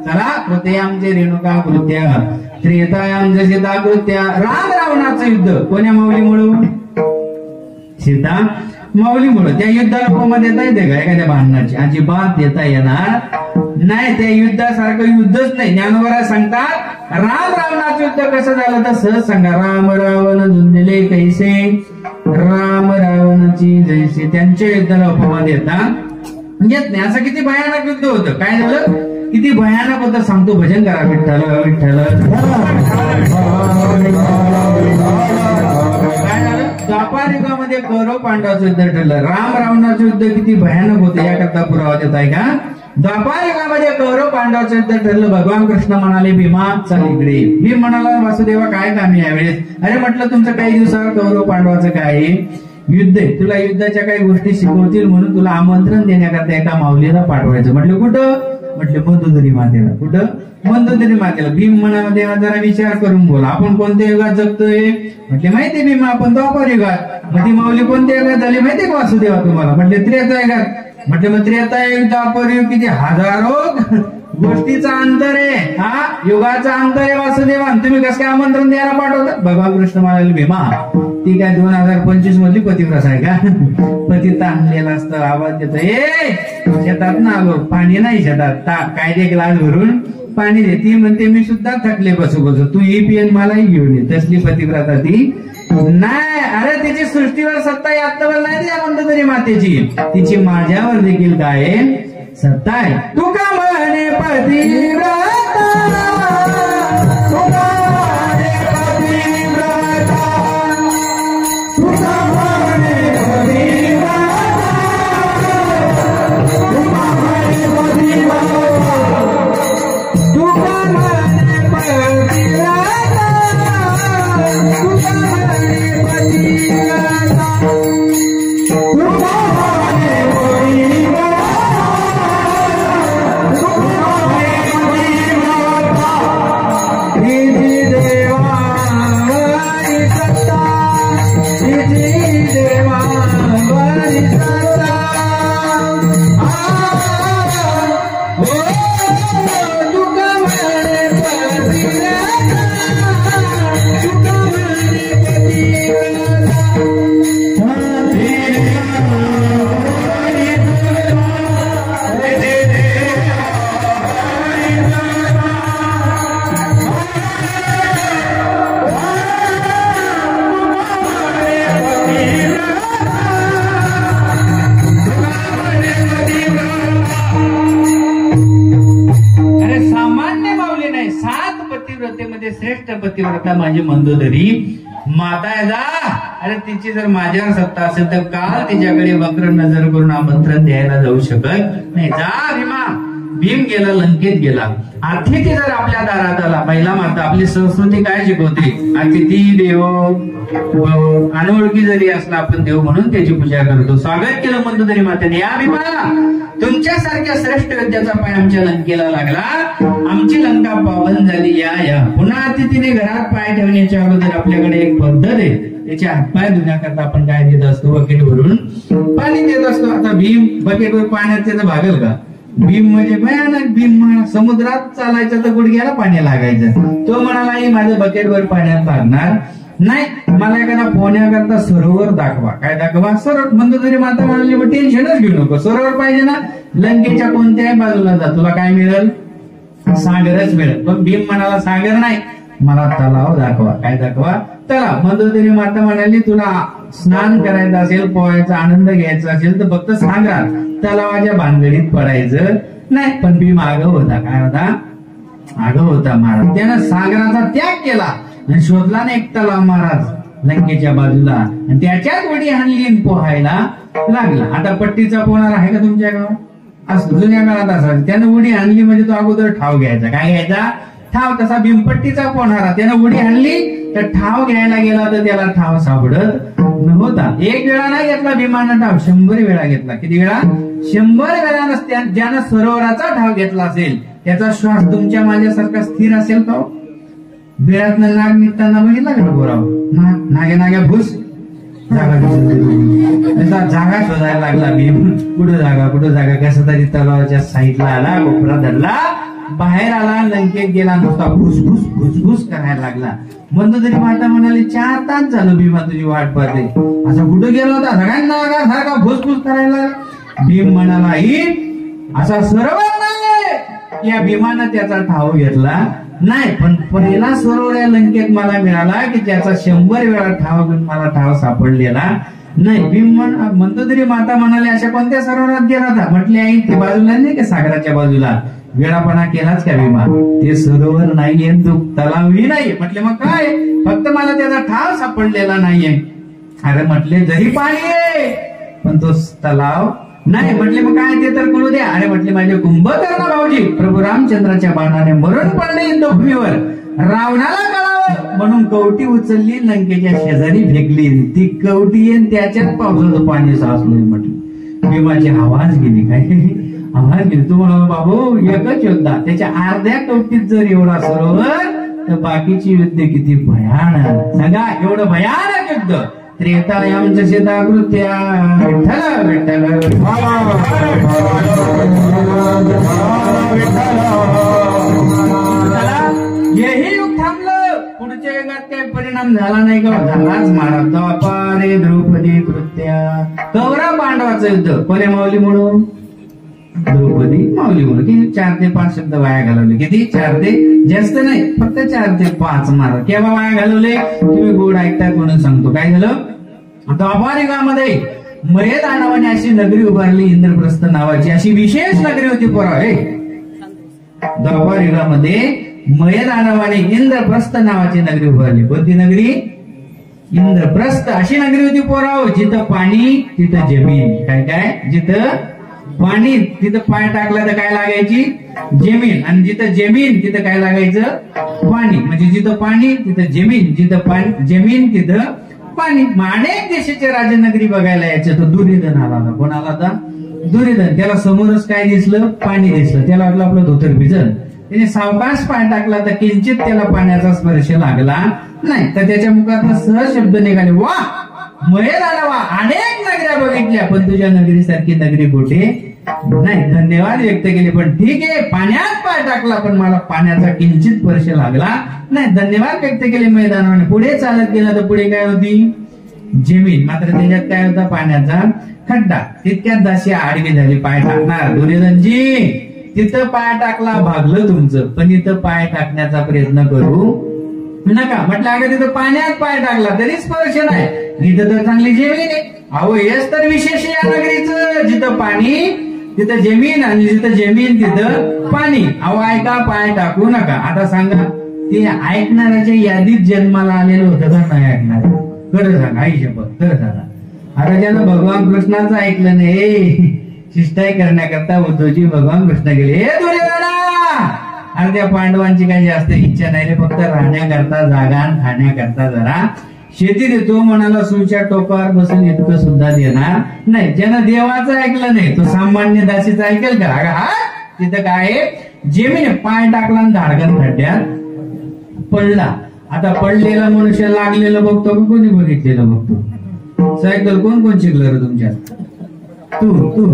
चला कृतयामचे रेणुका कृत्या. त्रेतायाम जसे कृत्या. राम रावणाचं युद्ध कोण्या माऊलीमुळं? सीता माऊलीमुळं. त्या युद्धाला मध्ये देता येते का एखाद्या भांडणाची? अजिबात देता येणार नाही, त्या युद्धासारखं युद्धच नाही. ज्ञानोबा सांगतात राम रावणाचं युद्ध कसं झालं तर सहज सांगा. राम रावण झुंजले कैसे, राम रावणाची जैसे. त्यांच्या युद्धाला उपमा देतात येत नाही. असं किती भयानक युद्ध होतं. काय झालं, किती भयानक होतं सांगतो. भजन करा. विठ्ठल विठ्ठल. काय झालं, द्वापार युगामध्ये कौरव पांडवाचं युद्ध ठरलं. राम रावणाचं युद्ध किती भयानक होतं याकरता पुरावा देत आहे का. द्वापार युगामध्ये कौरव पांडवाचं युद्ध ठरलं. भगवान कृष्ण म्हणाले भीमा चल इकडे. भीम म्हणाला वासुदेवा काय काम यावेळेस. अरे म्हटलं तुमचं काही दिवसावर कौरव पांडवाचं काय युद्ध आहे, तुला युद्धाच्या काही गोष्टी शिकवतील म्हणून तुला आमंत्रण देण्याकरता एका माऊलीला पाठवायचं. म्हटलं कुठं, म्हटलं मंदोदरी मातेला. कुठं, मंदोदरी मातेला. भीम म्हणाला देवा जरा विचार करून बोला, आपण कोणत्या युगात जगतोय. म्हटले माहितीये भीमा आपण द्वापार युगात. मग ती माऊली कोणत्या युगात झाली माहितीये का वासुदेवा तुम्हाला. म्हटले त्रेता युगात. म्हटले मग त्रेता युग द्वापार युग किती हजारो गोष्टीचा अंतर आहे. हा युगाचा अंतर आहे वासुदेवा. तुम्ही कसं काय आमंत्रण द्यायला पाठवता. भगवान कृष्ण म्हणाले भीमा ती काय 2025 मधली पतिव्रता आहे का. पती ताणलेला असतं, आवाज देतो ए शेतात ना आलो, पाणी नाही शेतात, काय ते ग्लास भरून पाणी दे. ती म्हणते मी सुद्धा थकले बसू बसू, तू ही पियन मलाही घेऊन ये. तसली पतिव्रता ती नाही. अरे तिची सृष्टीवर सत्ता आत्तावर नाही द्या म्हणतो तरी मातेची, तिची माझ्यावर देखील काय सत्ता आहे. तू का म्हणे पतिव्रता, श्रेष्ठ पतिव्रता माझी मंदोदरी माता आहे जा. अरे तिची जर माझ्यावर सत्ता असेल तर काल तिच्याकडे वक्र नजर करून आमंत्रण द्यायला जाऊ शकत नाही. जा भीमा. भीम गेला, लंकेत गेला. अतिथी जर आपल्या दारात आला, पहिला माता आपली संस्कृती काय शिकवते, अतिथी देव अनोळखी जरी असला आपण देव म्हणून त्याची पूजा करतो. स्वागत केलं मंदोदरी मातेने. या भीमा तुमच्यासारख्या श्रेष्ठ विद्याचा पाय आमच्या लंकेला लागला, आमची लंका पावन झाली. या या पुन्हा अतिथीने घरात पाय ठेवण्याच्या अगोदर आपल्याकडे एक पद्धत आहे, त्याचे हातपाय धुण्याकरता आपण काय देत असतो, बकेट भरून पाणी देत असतो. आता भीम बकेटवर पाण्यात त्याचं भागल का. भीम म्हणजे भयानक. भीम समुद्रात चालायचं तर गुडघ्याला पाणी लागायचं. तो म्हणाला माझं बकेटवर पाण्यात लागणार नाही, मला एखादा पोहण्याकरता सरोवर दाखवा. काय दाखवा, सरोवर. मंदोदरी माता म्हणाली मग टेन्शनच घेऊ नको, सरोवर पाहिजे ना. लंकेच्या कोणत्याही बाजूला जा, तुला काय मिळेल, सागरच मिळेल. पण भीम म्हणाला सागर नाही, मला तलाव दाखवा. काय दाखवा, तलाव. मंदोदरी माता म्हणाली तुला स्नान करायचं असेल, पोहायचा आनंद घ्यायचा असेल तर फक्त सागरात, तलावाच्या भानगडीत पडायचं नाही. पण भीम आगाऊ होता. काय होता, आगाऊ होता महाराज. त्यानं सागराचा त्याग केला आणि शोधला ना एक तलाव महाराज लंकेच्या बाजूला, आणि त्याच्यात उडी हाणली, पोहायला लागला. आता पट्टीचा पोहणार आहे का तुमच्या गावात, असं जुन्या काळात असायचं. त्यानं उडी हाणली म्हणजे तो अगोदर ठाव घ्यायचा. काय घ्यायचा, ठाव. तसा भीमपट्टीचा पोहणारा त्यानं उडी हाणली तर ठाव घ्यायला गेला तर त्याला ठाव सापडत नव्हता. एक वेळा नाही घेतला भीमानं ठाव, 100 वेळा घेतला. किती वेळा, 100 वेळा नसत्या. ज्यानं सरोवराचा ठाव घेतला असेल त्याचा श्वास तुमच्या माझ्यासारखा स्थिर असेल का. बिळात नाग निघताना बघितला का गोराव, नागे नाग्या भूस जागा शोधायला लागला भीम. कुठं जागा कसं तरी तलावाच्या साईडला आला, कोपरा धरला, बाहेर आला, लंकेत गेला, नुसता भुसभुस भुसभुस करायला लागला. मंदोदरी माता म्हणाली 4 तास झालं भीमा तुझी वाट पाहते, असं कुठं गेला होता, सगळ्यांना सारखा भुसभुस करायला. भीम म्हणाला ही असा सरोवर नाही, या भीमानं त्याचा ठाव घेतला नाही, पण पहिला सरोवर या लंकेत मला मिळाला की त्याचा 100 वेळा ठाव घेऊन मला ठाव सापडलेला नाही. भीम म्हणतो तरी माता म्हणाले अशा कोणत्या सरोवरात गेला होता? म्हटले आई ते बाजूला नाही का सागराच्या बाजूला. वेळापणा केलाच का भीमा? ते सरोवर नाहीये, तो तलावही नाही. म्हटले मग काय? फक्त मला त्याचा ठाव सापडलेला नाहीये. अरे म्हटले जरी पाणी आहे पण तो तलाव नाही. म्हटले मग काय ते तर कळू द्या. अरे म्हटले माझे कुंभकर्ण भाऊजी प्रभू रामचंद्राच्या बाणाने मरण पडले युद्धभूमीवर. रावणाला कळावं म्हणून कवटी उचलली, लंकेच्या शेजारी फेकली. ती कवटी येऊन त्याच्यात पावसाचं पाणी साचलं. म्हटलं भीमाची आवाज गेली. काय आवाज गेली? तू म्हणाला बाबू एकच योद्धा, त्याच्या अर्ध्या कवटीत जर एवढा सरोवर तर बाकीची युद्ध किती भयानक. सांगा एवढं भयानक युद्ध. त्रेतायामच सीताकृत्या विठ्ठल विठ्ठल. हेही युग थांबलं. पुढच्या युगात काही परिणाम झाला नाही का? झालाच महाराज. द्वापारे द्रौपदी कृत्या. कौरव पांडवाचं युद्ध कोण्या माऊली म्हणून? द्रौपदी माऊली म्हणून. किती 4 ते 5 शब्द वाया घालवले. किती? 4 ते जास्त नाही, फक्त 4 ते 5 मारा. केव्हा वाया घालवले? तुम्ही गोड ऐकतात म्हणून सांगतो. काय झालं? द्वापार युगामध्ये मयद नावाने अशी नगरी उभारली. इंद्रप्रस्थ नावाची अशी विशेष नगरी होती पोरा. द्वापार युगामध्ये मयद नावाने इंद्रप्रस्थ नावाची नगरी उभारली. कोणती नगरी? इंद्रप्रस्थ. अशी नगरी होती पोराव, जिथं पाणी तिथं जमीन. काय काय? जिथं पाणी तिथं पाय टाकला तर काय लागायची? जमीन. आणि जिथं जमीन तिथं काय लागायचं? पाणी. म्हणजे जिथं पाणी तिथं जमीन, जिथं पाणी जमीन तिथं पाणी. अनेक देशाचे राजनगरी बघायला यायचे. तो दुर्योधन आला. कोण आला होता? दुर्योधन. त्याला समोरच काय दिसलं? पाणी दिसलं. त्याला वाटलं आपलं धोतर भिजल. त्याने सावकाश पाय टाकला तर किंचित त्याला पाण्याचा स्पर्श लागला नाही, तर त्याच्या मुखात सहज शब्द निघाले, वा मयद आला वा. अनेक नगऱ्या बघितल्या पण तुझ्या नगरीसारखी नगरी कुठे नाही. धन्यवाद व्यक्त केले. पण ठीक आहे पाण्यात पाय टाकला पण मला पाण्याचा किंचित स्पर्श लागला नाही. धन्यवाद व्यक्त केले मैदानाने. पुढे चालत गेला तर पुढे काय होती? जमीन. मात्र त्याच्यात काय होता? पाण्याचा खड्डा. तितक्यात दासी आडवी झाली. पाय टाकणार. दुर्योधनजी तिथं पाय टाकला भागलं तुमचं, पण इथं पाय टाकण्याचा प्रयत्न करू नका. म्हटलं अगं तिथं पाण्यात पाय टाकला तरी स्पर्श नाही. इथं तर चांगली जमीन आहे. अहो हेच तर विशेष या नगरीचं. जिथं पाणी तिथं जमीन आणि जिथं जमीन तिथं पाणी. अहो ऐका पाय टाकू नका. आता सांगा ते ऐकणाऱ्याच्या यादीत जन्माला आलेलं होतं का नाही ऐकणार? खरं सांगा. आई शपथ खरं सांगा. आता ज्यानं भगवान कृष्णाचं ऐकलं नाही, शिष्टाई करण्याकरता उद्धवजी भगवान कृष्ण गेले. हे दुर्योधना, अरे त्या पांडवांची काही जास्त इच्छा नाही रे, फक्त राहण्याकरता जागा खाण्याकरता जरा शेती देतो. म्हणाला सुच्या टोकावर बसून इतकं सुद्धा देणार नाही. ज्यानं देवाचं ऐकलं नाही तो सामान्य दासीचं ऐकेल का? हा तिथं काय जमीन. पाय टाकला आणि धाडकन खड्ड्यात पडला. आता पडलेला मनुष्य लागलेलं बघतो का कोणी बघितलेलं बघतो? सायकल कोण कोण शिकलं रे तुमच्यात? तू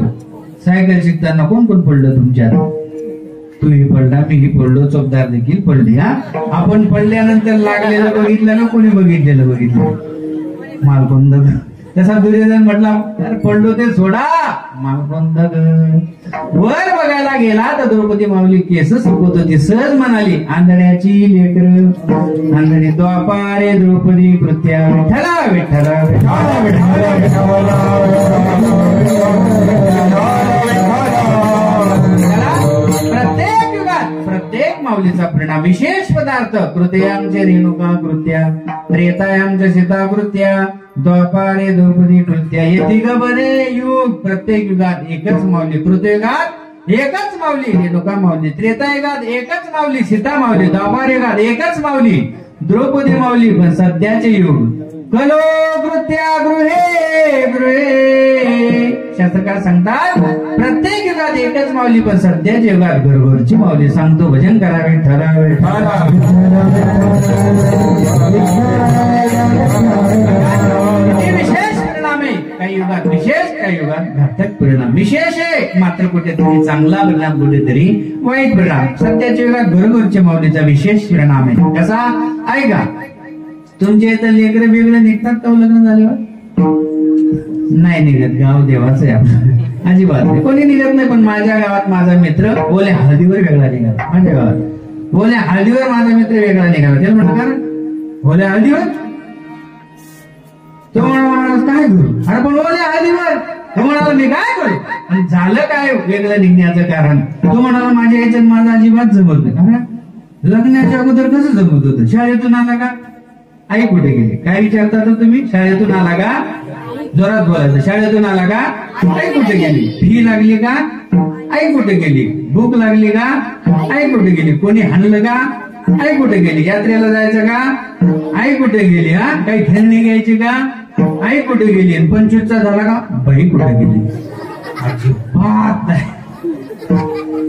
सायकल शिकताना कोण कोण पडलं तुमच्यात? तूही पडला, मीही पडलो, चौकदार देखील पडले. हा आपण पडल्यानंतर लागलेलं बघितलं ना कोणी बघितलेलं बघितलं? मालकोंद. तसा दुर्योधन म्हटला पडलो ते सोडा मालकोंद. वर बघायला गेला तर द्रौपदी माऊली केस सुकवत होती. सहज म्हणाली आंधळ्याची लेकर आंधळी. द्वापारे द्रौपदी कृत्या विठ्ठला विठ्ठला प्रत्येक युगात प्रत्येक माऊलीचा परिणाम. विशेष पदार्थ कृतयांचे रेणुका कृत्या, त्रेतायांचे सीता कृत्या, द्वापारे द्रौपदी कृत्या. हे तिघ बरे युग. प्रत्येक युगात एकच माऊली. कृतयुगात एकच माऊली रेणुका माऊली, त्रेतायुगात एकच माऊली सीता माऊली, द्वापार युगात एकच माऊली द्रौपदी माऊली. पण सध्याचे युग कलो कृत्या गृहे गृहे. शास्त्रकार सांगतात प्रत्येक युगात एकच माऊली पण सध्याच्या युगात घरघरची माऊली. सांगतो भजन करावे ठरावे. विशेष परिणाम आहे काही युगात विशेष, काही युगात घातक परिणाम. विशेष आहे मात्र कुठेतरी चांगला परिणाम, कुठेतरी वाईट परिणाम. सध्याच्या युगात घरघरच्या माऊलीचा विशेष परिणाम आहे. कसा? ऐका. तुमच्या इथं लेकरं वेगळं निघतात का लग्न झाल्यावर? नाही निघत. गाव देवाचं आहे आपलं. अजिबात नाही, कोणी निघत नाही. पण माझ्या गावात माझा मित्र ओल्या हळदीवर वेगळा निघाला. माझ्या गावात ओल्या हळदीवर माझा मित्र वेगळा निघाला. त्याला म्हणलं का ओल्या हळदीवर? तो म्हणाला काय करू? अरे पण ओल्या हळदीवर. तो म्हणाला मी काय करू? आणि झालं काय वेगळं निघण्याचं कारण? तो म्हणाला माझ्या याच्यात माझा अजिबात जमत नाही. अरे लग्नाच्या अगोदर कसं जमत होतं? शाळेतून आला का? आई कुठे गेली? काय विचारता तुम्ही? शाळेतून आला का? जोरात बोलायचं. शाळेतून आला का? आई कुठे गेली? फी लागली का? आई कुठे गेली? भूक लागली का? आई कुठे गेली? कोणी हाणलं का? आई कुठे गेली? यात्रेला जायचं का? आई कुठे गेली? हा काही खेळणी घ्यायची का? आई कुठे गेली? 25चा झाला का? बाई कुठे गेली? अजिबात नाही.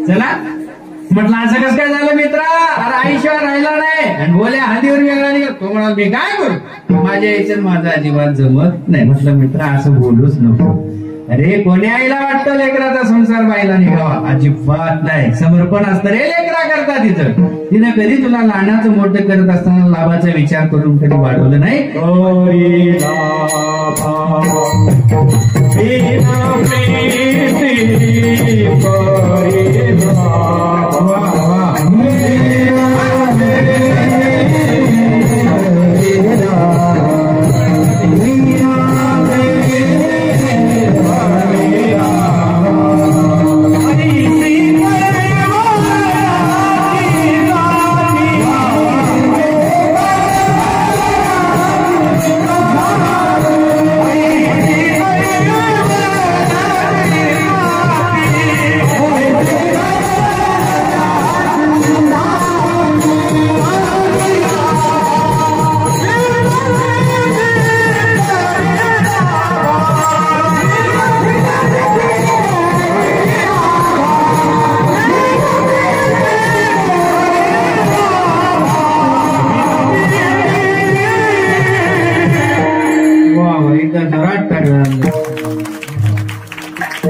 चला म्हटलं असं कसं काय झालं मित्रा? अरे आईशिवाय राहिला नाही आणि बोल्या हळदीवर वेगळा निघाला. तो म्हणाला मी काय करू? माझ्या याच्यात माझं अजिबात जमत नाही. म्हटलं मित्रा असं बोलूच नको. अरे कोणी आईला वाटतं लेकराचा संसार बाईला निघावा? अजिबात नाही. समर्पण असतं रे लेकरा करता. तिनं कधी तुला लहानाचं मोठं करत असताना लाभाचा विचार करून कधी वाढवलं नाही.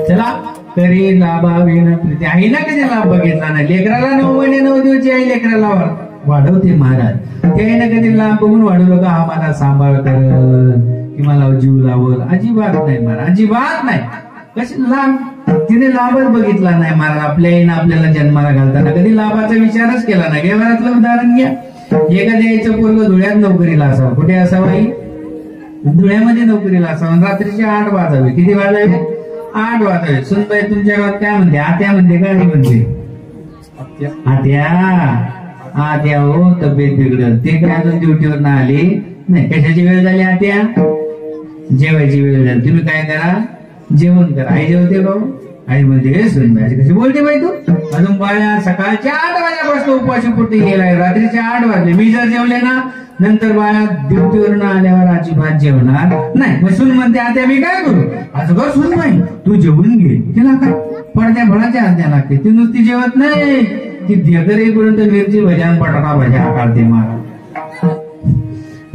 चला तरी लाभाविन प्रीती. आईला कधी लाभ बघितला नाही. लेकराला 9 महिने 9 दिवस आई लेकराला वाढवते महाराज. ते आईनं कधी लाभ बघून वाढवलं का हा मला सांभाळ कर की मला जीव लावल? अजिबात नाही महाराज, अजिबात नाही. कशी लाभ? तिने लाभच बघितला नाही महाराज. आपल्या आईनं आपल्याला जन्माला घालताना कधी लाभाचा विचारच केला नाही. घरातलं उदाहरण घ्या. एखाद्या आईचं पोरग धुळ्यात नोकरीला असावं. कुठे असावं? आई धुळ्यामध्ये नोकरीला असावं. रात्रीचे 8 वाजावे. किती वाजावे? 8 वाजावे. सुनबाई तुमच्या गावात काय म्हणते? आत्या म्हणते का? आई म्हणते आत्या. आत्या हो तब्येत बिघडल. ते काय अजून ड्युटीवर ना आली नाही. कशाची वेळ झाली आत्या? जेवायची वेळ झाली. तुम्ही काय करा? जेवण करा. आई जेवते भाऊ? आई म्हणते सुनबाई कशी बोलते बाई तू? अजून बाळ्या सकाळच्या 8 वाजल्यापासून उपाशी पोटी गेलाय. रात्रीचे 8 वाजले. मी जर जेवले ना नंतर बाळा ड्युटीवरून आल्यावर अजिबात जेवणार नाही. मग सून म्हणते आता मी काय करू? असं कर सून बाई तू जेवून घे. तिला काय पडत्या फळाच्या आज्ञा लागते. ती नुसती जेवत नाही. ती ढेकर येईपर्यंत मिरची भज्या बटाटा भज्या काढते महाराज.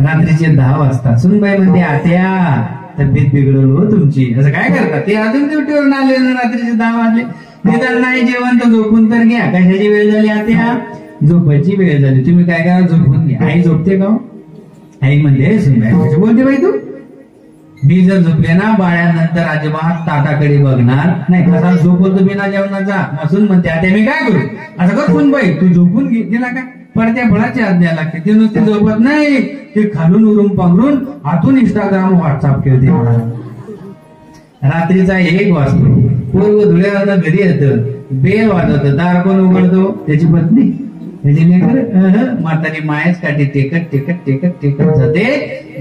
रात्रीचे 10 वाजता सुनबाई म्हणते आत्या तब्येत बिघडल हो तुमची. असं काय करता? ते अजून ड्युटीवरून आले ना. रात्रीचे 10 वाजले. निदान नाही जेवण तर झोपून तर घ्या. कशाची वेळ झाली आत्या? झोपायची वेळ झाली. तुम्ही काय करा? झोपून घ्या. आई झोपते का? आई म्हणते सुनबाई कशी बोलते बाई तू? मी जर झोपले ना बाळ्यानंतर अजिबात ताटाकडे बघणार नाही. कसा झोपवतो बिना जेवणाचा? मसून म्हणते आता मी काय करू? असं कर सुनबाई तू झोपून घे. तिला काय पडत्या फळाची आज्ञा लागते. ती नुसती झोपत नाही. ते खालून उरून पांघरून आतून इंस्टाग्राम व्हॉट्सअप खेळते मला. रात्रीचा 1 वाजतो. पूर्व धुळ्याला घरी येतं. बेल वाजवत. दार कोण उघडतो? त्याची पत्नी. त्याची लेकर म्हातारी मायच काठी टेकत टेकत टेकत टेकत जाते.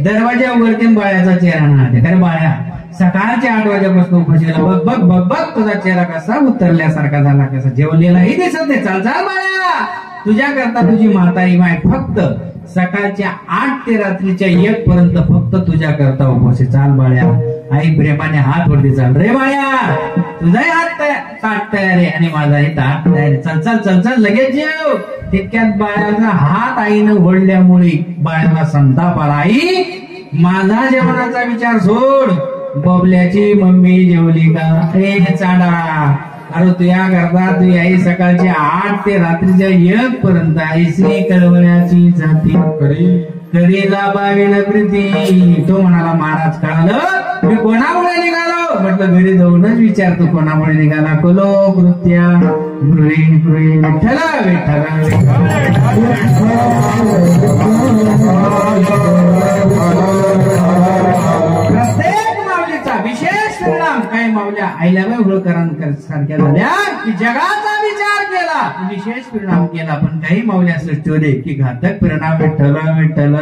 दरवाजा उघडते. बाळ्याचा चेहरा नाहते. कारण बाळ्या सकाळच्या 8 वाजेपासून उपाशीला बघ बघ बघ बघ तुझा चेहरा कसा उतरल्यासारखा झाला. कसा जेवलेलाही दिसत नाही. चाल चाल बाळ्या तुझ्या करता तुझी म्हातारी माय फक्त सकाळच्या 8 ते रात्रीच्या 1 पर्यंत फक्त तुझ्या करता उपाशी. चाल बाळ्या. आई प्रेमाने हात वरती. चाल रे बाळ्या तुझाही हात ताट तयार आहे आणि माझाही ताट तयार आहे. चल चल चल चल लगेच जेव. तितक्यात बाळाचा हात आईनं ओढल्यामुळे बाळाला संताप आला. आई माझा जेवणाचा विचार सोड. बबल्याची मम्मी जेवली का? रे चाडा. अरे तुझ्या करता तुझी आई सकाळच्या 8 ते रात्रीच्या 1 पर्यंत आईची कळवण्याची जाती कधी लाभावीन प्रीती. तो म्हणाला महाराज कळालं मी कोणामुळे निघालो. म्हटलं घरी जाऊनच विचारतो कोणामुळे निघाला. कलो कृत्या गृहीण गृहीण विठ्ठल विठ्ठल. प्रत्येक माऊलीचा विशेष परिणाम. काही माऊल्या आईल्याबाई होळकरांसारख्या झाल्या की जगाचा विचार केला, विशेष परिणाम केला. पण काही माऊल्या सृष्टीमध्ये की घातक परिणाम. विठ्ठल विठ्ठल.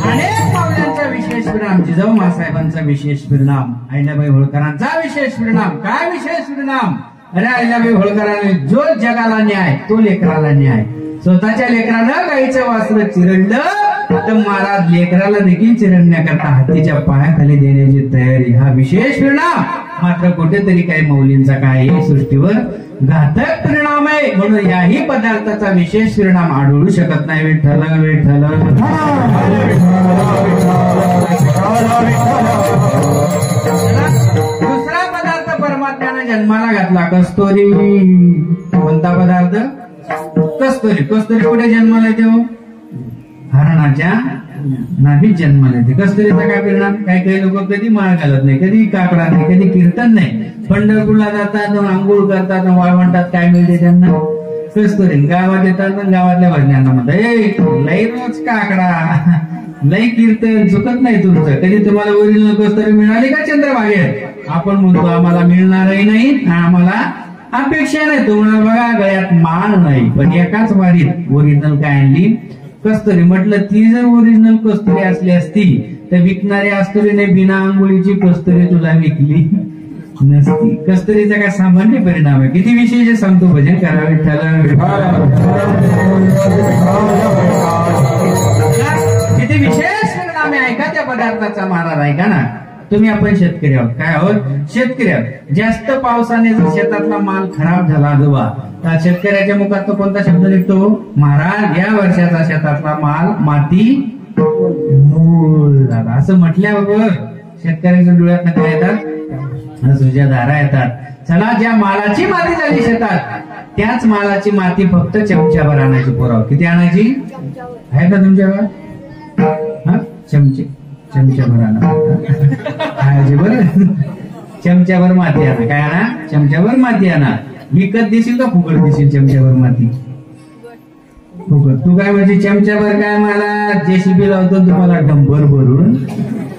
अनेक माऊल्यांचा विशेष परिणाम. जिजाऊ मासाहेबांचा विशेष परिणाम. अहिल्याबाई होळकरांचा विशेष परिणाम. काय विशेष परिणाम. अरे अहिल्याबाई होळकरांनी जो जगाला न्याय तो लेकराला न्याय. स्वतःच्या लेकरानं गाईचं वासरं चिरडलं तर महाराज लेकराला देखील चिरडण्याकरता हातीच्या पायाखाली देण्याची तयारी. हा विशेष परिणाम. मात्र कुठेतरी काही मौलींचा काय सृष्टीवर घातक परिणाम आहे. म्हणून याही पदार्थाचा विशेष परिणाम आढळू शकत नाही. विठ्ठल विठ्ठल. दुसरा पदार्थ परमात्म्याने जन्माला घातला. कस्तुरी. कोणता पदार्थ. कस्तुरी. कस्तुरी कुठे जन्माला येते. हरणाच्या नाभीत जन्माला येते. कस्तुरीचा काय परिणाम. काही लोक कधी माळ घालत नाही, कधी काकडा नाही, कधी कीर्तन नाही. पंढरपूरला जातात, आंघोळ करतात, वाळवंटात काय मिळते त्यांना. कस्तुरी. गावात येतात, गावातल्या भजनांना म्हणतात लई रोज काकडा, लई कीर्तन, चुकत नाही तुमचं. कधी तुम्हाला ओरिजिनल कस्तुरी मिळाली का चंद्रभागेत. आपण म्हणतो आम्हाला मिळणारही नाही, आम्हाला अपेक्षा नाही. तुम्हाला बघा गळ्यात माळ नाही, पण एकाच वारीत ओरिजिनल काय आणली. कस्तुरी. म्हटलं ती जर ओरिजिनल कस्तुरी असली असती तर विकणारी कस्तुरीने बिना आंघोळीची कस्तुरी तुला विकली नसती. कस्तुरीचा काय सामान्य परिणाम आहे. किती विशेष सांगतो. भजन करा विठ्ठल. किती विशेष परिणाम आहे. ऐका त्या पदार्थाचा महाराज. ऐका ना तुम्ही. आपण शेतकरी आहोत. काय आहोत. शेतकरी आहोत. जास्त पावसाने जर शेतातला माल खराब झाला आजोबा तर शेतकऱ्याच्या मुखात तो कोणता शब्द निघतो. महाराज या वर्षाचा शेतातला माल माती मूळ झाला. असं म्हटल्याबरोबर शेतकऱ्याच्या डोळ्यात काय येतात. तुझ्या धारा येतात. चला ज्या मालाची माती झाली शेतात त्याच मालाची माती फक्त चमच्याभर आणायची. पुराव किती आणायची आहे का तुमच्यावर. चमच्याभर आणा. बरं चमच्याभर माती आणा. काय आणा. चमच्याभर माती आणा. विकत देशील का फुकट देशील. चमच्याभर माती फुकट. तू काय म्हणजे चमच्याभर काय मला जेसीबी लावतो तुम्हाला डंपर भरून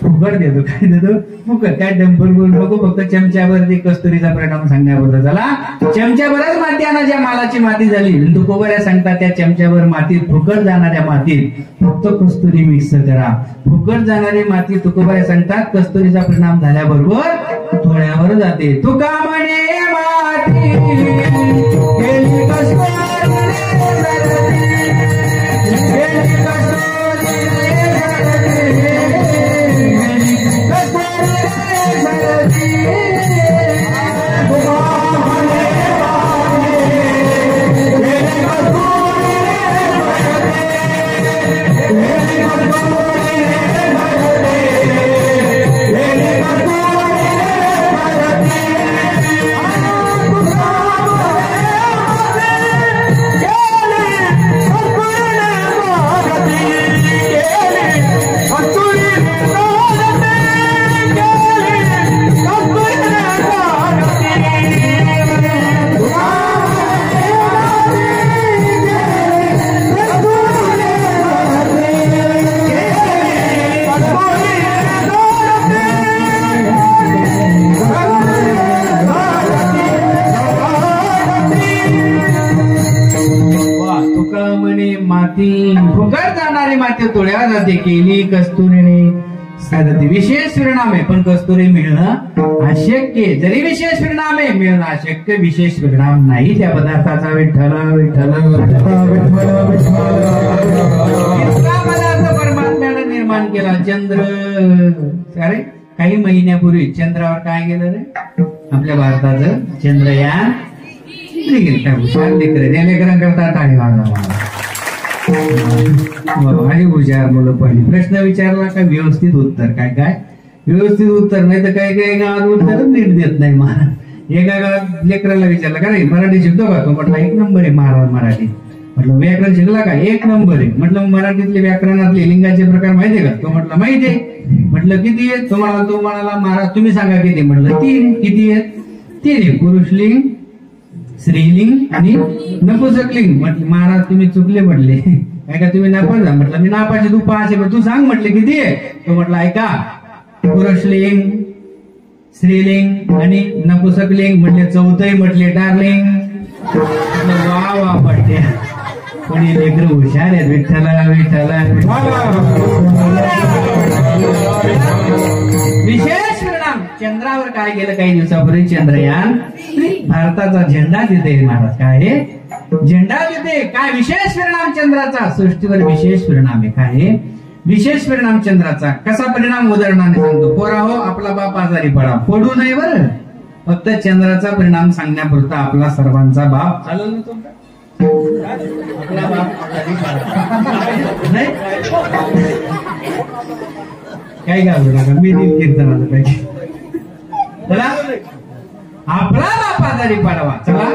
फुकट देतो. काय देतो फुकट. काय डंपर भरून नको. फक्त चमच्याभर ते कस्तुरीचा परिणाम सांगण्याबद्दल. चला चमच्याभरच माती आणा ज्या मालाची माती झाली. तुकोबऱ्या सांगतात त्या चमच्याभर मातीत फुकट जाणाऱ्या मातीत फक्त कस्तुरी मिक्स करा. फुकट जाणारी माती तुकोबऱ्या सांगतात कस्तुरीचा परिणाम झाल्याबरोबर थोड्यावर जाते. तुका म्हणे माती फुकट जाणारी माती तोड्या जाते. केली कस्तुरीने साधते. विशेष परिणाम आहे. पण कस्तुरी मिळणं अशक्य. जरी विशेष परिणाम आहे मिळणं अशक्य. विशेष परिणाम नाही त्या पदार्थाचा. विठ्ठल विठ्ठल. पदार्थ परमात्म्याने निर्माण केला. चंद्र. अरे काही महिन्यापूर्वी चंद्रावर काय गेलं रे आपल्या भारताचं चंद्रयान. लेकरांकरता टाळी वाजवा. आणि हुशार मुलं पहिली प्रश्न विचारला का व्यवस्थित उत्तर. काय काय व्यवस्थित उत्तर. नाही तर काही काही गावात उत्तर नीट देत नाही. मला एका गावात लेकराला विचारलं का रे मराठी शिकतो का? तो म्हटला 1 नंबर आहे मराठी. म्हटलं व्याकरण शिकला का? 1 नंबर आहे. म्हटलं मराठीतले व्याकरणातले लिंगाचे प्रकार माहितीये का? तो म्हटलं माहिती आहे. म्हटलं किती आहेत? तो म्हणाला महाराज तुम्ही सांगा किती. म्हटलं 3. किती आहेत? 3 आहे. पुरुषलिंग, स्त्रीलिंग आणि नपुंसकलिंग. म्हटलं महाराज तुम्ही चुकले म्हटले. काय का तुम्ही नापास जा? म्हटलं मी नापास तू पास आहे. तू सांग म्हटले किती आहे? तो म्हटलं ऐका पुरुषलिंग, स्त्रीलिंग आणि नपुंसकलिंग. म्हटले 4 म्हटले डार्लिंग. वा वा पडते कोणी लेकर हुशार आहेत. विठ्ठला विठ्ठला. विशेष परिणाम चंद्रावर काय गेलं काही दिवसापूर्वी? चंद्रयान भारताचा झेंडा तिथे महाराज. काय आहे? झेंडा तिथे. काय विशेष परिणाम चंद्राचा? सृष्टीवर विशेष परिणाम आहे. काय आहे? विशेष परिणाम चंद्राचा. कसा परिणाम उदाहरणाने सांगतो. पोराहो आपला बाप आजारी पडा, पडू नये बरं. फक्त चंद्राचा परिणाम सांगण्यापुरता आपला सर्वांचा बाप चालेल ना तुमचा? आपला बाप आजारी पडा नाही काय घालू नका. मी कीर्तनाचं पाहिजे. चला आपला बाप आजारी पडावा. चला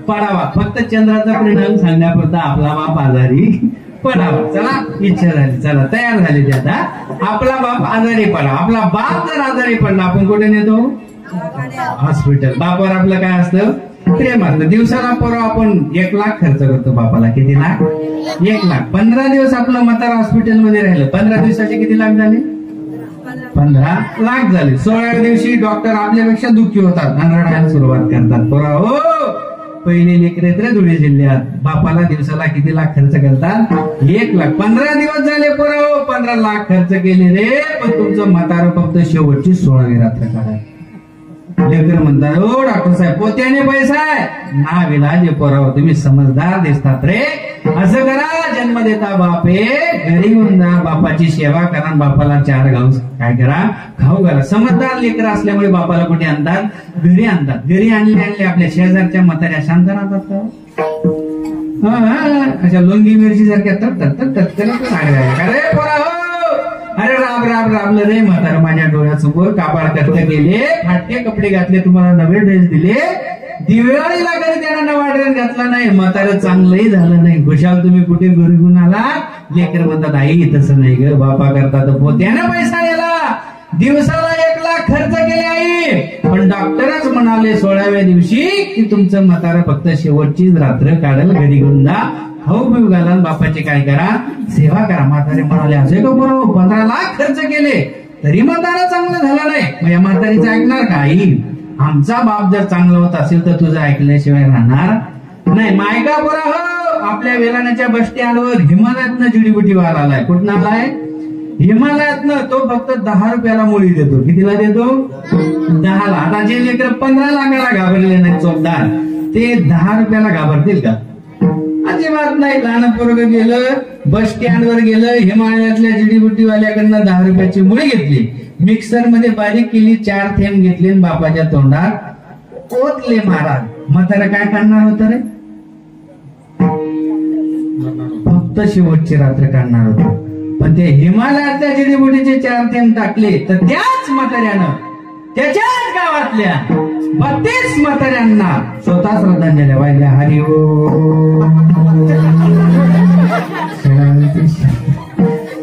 पडावा. फक्त चंद्राचा परिणाम सांगण्यापुरता आपला बाप आजारी पडावा. चला इच्छा झाली. चला तयार झाली ते आता. आपला बाप आजारी पडा. आपला बाप जर आजारी पडला आपण कुठे नेतो? हॉस्पिटल. बापावर आपलं काय असतं? प्रेम असतं. दिवसाला परवा आपण 1 लाख खर्च करतो बापाला. किती लाख? 1 लाख. 15 दिवस आपलं म्हातारा हॉस्पिटलमध्ये राहिलं. 15 दिवसाचे किती लाख झाले? 15 लाख झाले. 16व्या दिवशी डॉक्टर आपल्यापेक्षा दुःखी होतात आणि रडायला सुरुवात करतात. पोरा हो पहिले लेकरे तर धुळे जिल्ह्यात बापाला दिवसाला किती लाख खर्च करतात? 1 लाख. 15 दिवस झाले पोरा हो 15 लाख खर्च केले रे. पण तुमचं म्हातारं फक्त शेवटची 16वी रात्र काढा. लेकर म्हणतात हो डॉक्टर साहेब पोत्याने पैसा आहे. ना विलाज पोराव तुम्ही समजदार दिसतात रे. असं करा जन्म देता बापे घरी येऊन जा. बापाची सेवा करा. बापाला 4 गाव काय करा खाऊ घाला. समजदार लेकर असल्यामुळे बापाला कुठे आणतात? घरी आणतात. घरी आणले आपल्या शेजारच्या म्हाताऱ्या शांत राहतात का? अशा लोंगी मिरची सारख्या अरे पोरा हो अरे राब राब राबलं रे म्हातारं माझ्या डोळ्यासमोर. काबाड कर्त गेले, फाटके कपडे घातले, तुम्हाला नवे ड्रेस दिले. दिवाळीला घरी त्यांना नवा ड्रेस घातला नाही. म्हातारं चांगलंही झालं नाही. खुशाल तुम्ही कुठे घरी घेऊन आला? लेकर म्हणतात आई तसं नाही ग बापा करता तर पोत्यानं पैसा गेला. दिवसाला 1 लाख खर्च केले आई. पण डॉक्टरच म्हणाले 16व्या दिवशी की तुमचं म्हातारं फक्त शेवटचीच रात्र काढल. घरी घेऊन जा. खाऊ पिऊ घाला. बापाची काय करा? सेवा करा. म्हातारे म्हणाले असे का बरोबर 15 लाख खर्च केले तरी म्हातारा चांगलं झालं नाही. मग या म्हातारीचं ऐकणार का? आई आमचा बाप जर चांगला होत असेल तर तुझं ऐकल्याशिवाय राहणार नाही. मायका पोरा हो आपल्या वेलाण्याच्या बस स्टँडवर हिमालयातनं जुडीबुटीवाल आलाय. कुठं आलाय? हिमालयातनं. तो फक्त 10 रुपयाला मुळी देतो. कितीला देतो? 10ला. आता जे लेकर 15 लाखाला घाबरले नाही चोपदार ते 10 रुपयाला घाबरतील का? अजिबात नाही. लहान पोरगं गेलं बस स्टँडवर गेलं हिमालयातल्या जुडीबुटीवाल्याकडनं 10 रुपयाची मुळी घेतली. मिक्सर मध्ये बारीक केली. 4 थेंब घेतले बापाच्या तोंडात ओतले. महाराज म्हातारा काय काढणार होत रे? फक्त शेवटची रात्र काढणार होत. पण ते हिमालयातल्या जुडीबुटीचे 4 थेंब टाकले तर त्याच म्हाताऱ्यानं त्याच्याच गावातल्या 32 म्हाताऱ्यांना स्वतः श्रद्धांजली वाहिल्या. हरी ओ.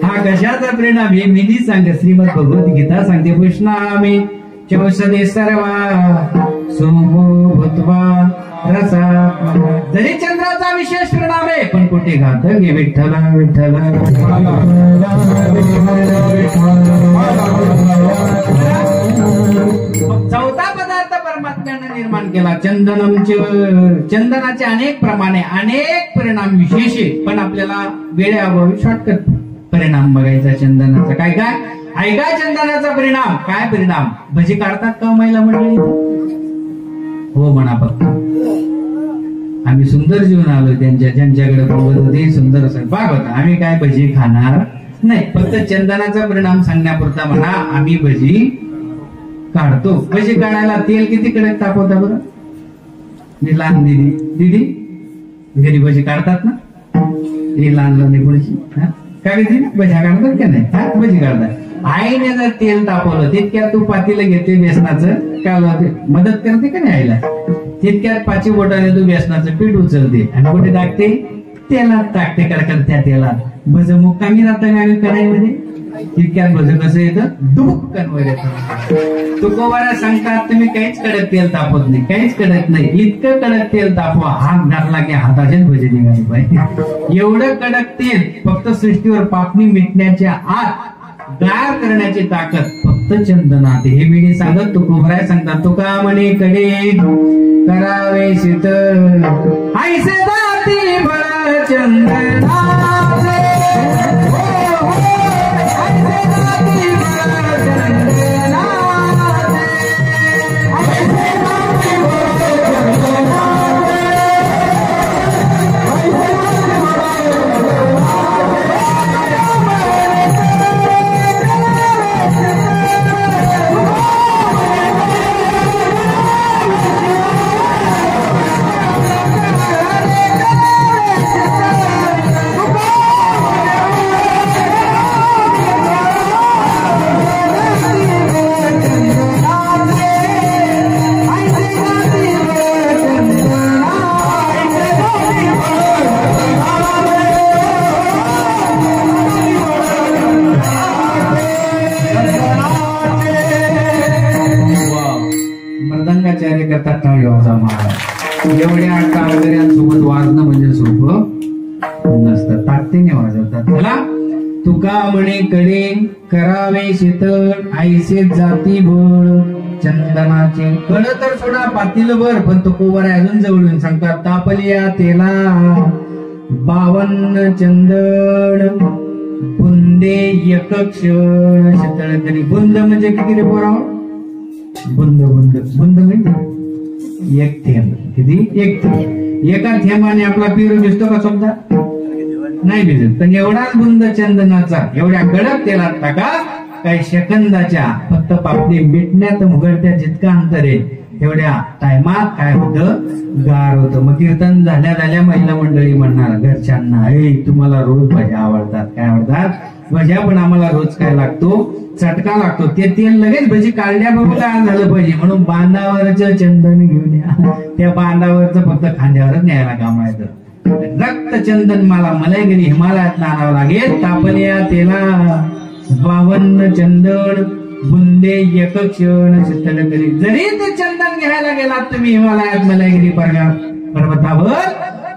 हा कशाचा परिणाम हे मी नाही सांगत. श्रीमद भगवद्गीता सांगते. पुष्णामी चौषधे सर्वा सोमो भूत्वा रसा. जरी चंद्राचा विशेष परिणाम आहे पण कुठे घातक आहे. विठ्ठला विठ्ठला. चौथा पदार्थ परमात्म्याने निर्माण केला चंदनम. चंदनाचे अनेक प्रमाणे अनेक परिणाम विशेष आहे. पण आपल्याला वेळेअभावी शॉर्टकट परिणाम बघायचा चंदनाचा. काय काय ऐका चंदनाचा परिणाम. काय परिणाम? भजी काढतात का महिला मंडळी? हो म्हणा. फक्त आम्ही सुंदर जीवन आलो. ज्यांच्याकडे बघत होते सुंदर स्वयंपाक होता. आम्ही काय भजी खाणार नाही. फक्त चंदनाचा परिणाम सांगण्यापुरता म्हणा आम्ही भजी काढतो. भजी काढायला तेल किती कडक तापवता बरं? मी लहान दिदी घरी भजी काढतात ना? ही लहान लहान गुळची काय दिदी भज्या काढतात का नाही? भजी काढतात. आईने जर तेल तापवलं तितक्यात तू पातीला घेते बेसनाचं काय मदत करते का नाही आईला, तितक्यात 5 बोटाने तू बेसनाचं पीठ उचलते आणि कुठे टाकते, तेलात टाकते कडकडत्या तेलात. भज मुक्कामी राहतं गावी कढाईमध्ये, तितक्यात भज कसं येतं, दुबक्कनवर येतं. तुकोबारा सांगतात तुम्ही काहीच कडक तेल तापत नाही, काहीच कडक नाही, इतकं कडक तेल तापवा हात घातला की हाताचेच भजे निघाले पाहिजे. एवढं कडक तेल फक्त सृष्टीवर पापणी मिटण्याच्या आत गार करण्याची ताकद फक्त चंदनात. हे बिडी सांगत तुकोबराय सांगतात, तुका म्हणे कडे करावे शीतळ ऐसे दाती बळ चंदनाचे. मृदंगाचार्य करतात टाळी वाजा महाराज. एवढ्या काळगऱ्यांसोबत वाजणं म्हणजे सोपं नसतं, ताकदीने वाजवतात. त्याला तुका म्हणे कडे करावे शीतळ ऐसे जाती बळ चंदनाचे. कळ तर सोडा पातील बर, पण तुकोबर अजून जवळून सांगतात, तापलिया तेला 52 चंदन बुंदे एक क्षण शीतळ करी. बुंद म्हणजे किती रे पोराव, बुंद बुंद बुंद म्हणजे एक थेंब. किती, एक थेंब. एका थेंबाने आपला पिरू भिजतो का समजा नाही भिजत, पण एवढाच बुंद चंदनाचा एवढ्या कडक तेलात टाका, काही सेकंदाच्या फक्त पापडी मिटण्यात मुघडत्या जितका अंतर आहे तेवढ्या टायमात काय होतं, गार होतं. मग कीर्तन झाल्या झाल्या महिला मंडळी म्हणणार घरच्यांना, तुम्हाला रोज भज्या आवडतात, काय आवडतात भज्या, पण आम्हाला रोज काय लागतो, चटका लागतो. ते तेल लगेच भजी काढल्याबरोबर काय झालं पाहिजे, म्हणून बांधावरचं चंदन घेऊन या. त्या बांधावरचं फक्त खांद्यावरच न्यायला कामायचं. रक्त चंदन मला मलयगिरी हिमालयात आणावं लागेल. तापल्या तेला 52 चंदन बुंदे एक क्षण शीतल करी. जरी ते चंदन घ्यायला गेलात तुम्ही हिमालयात मलयगिरी पर्वतावर,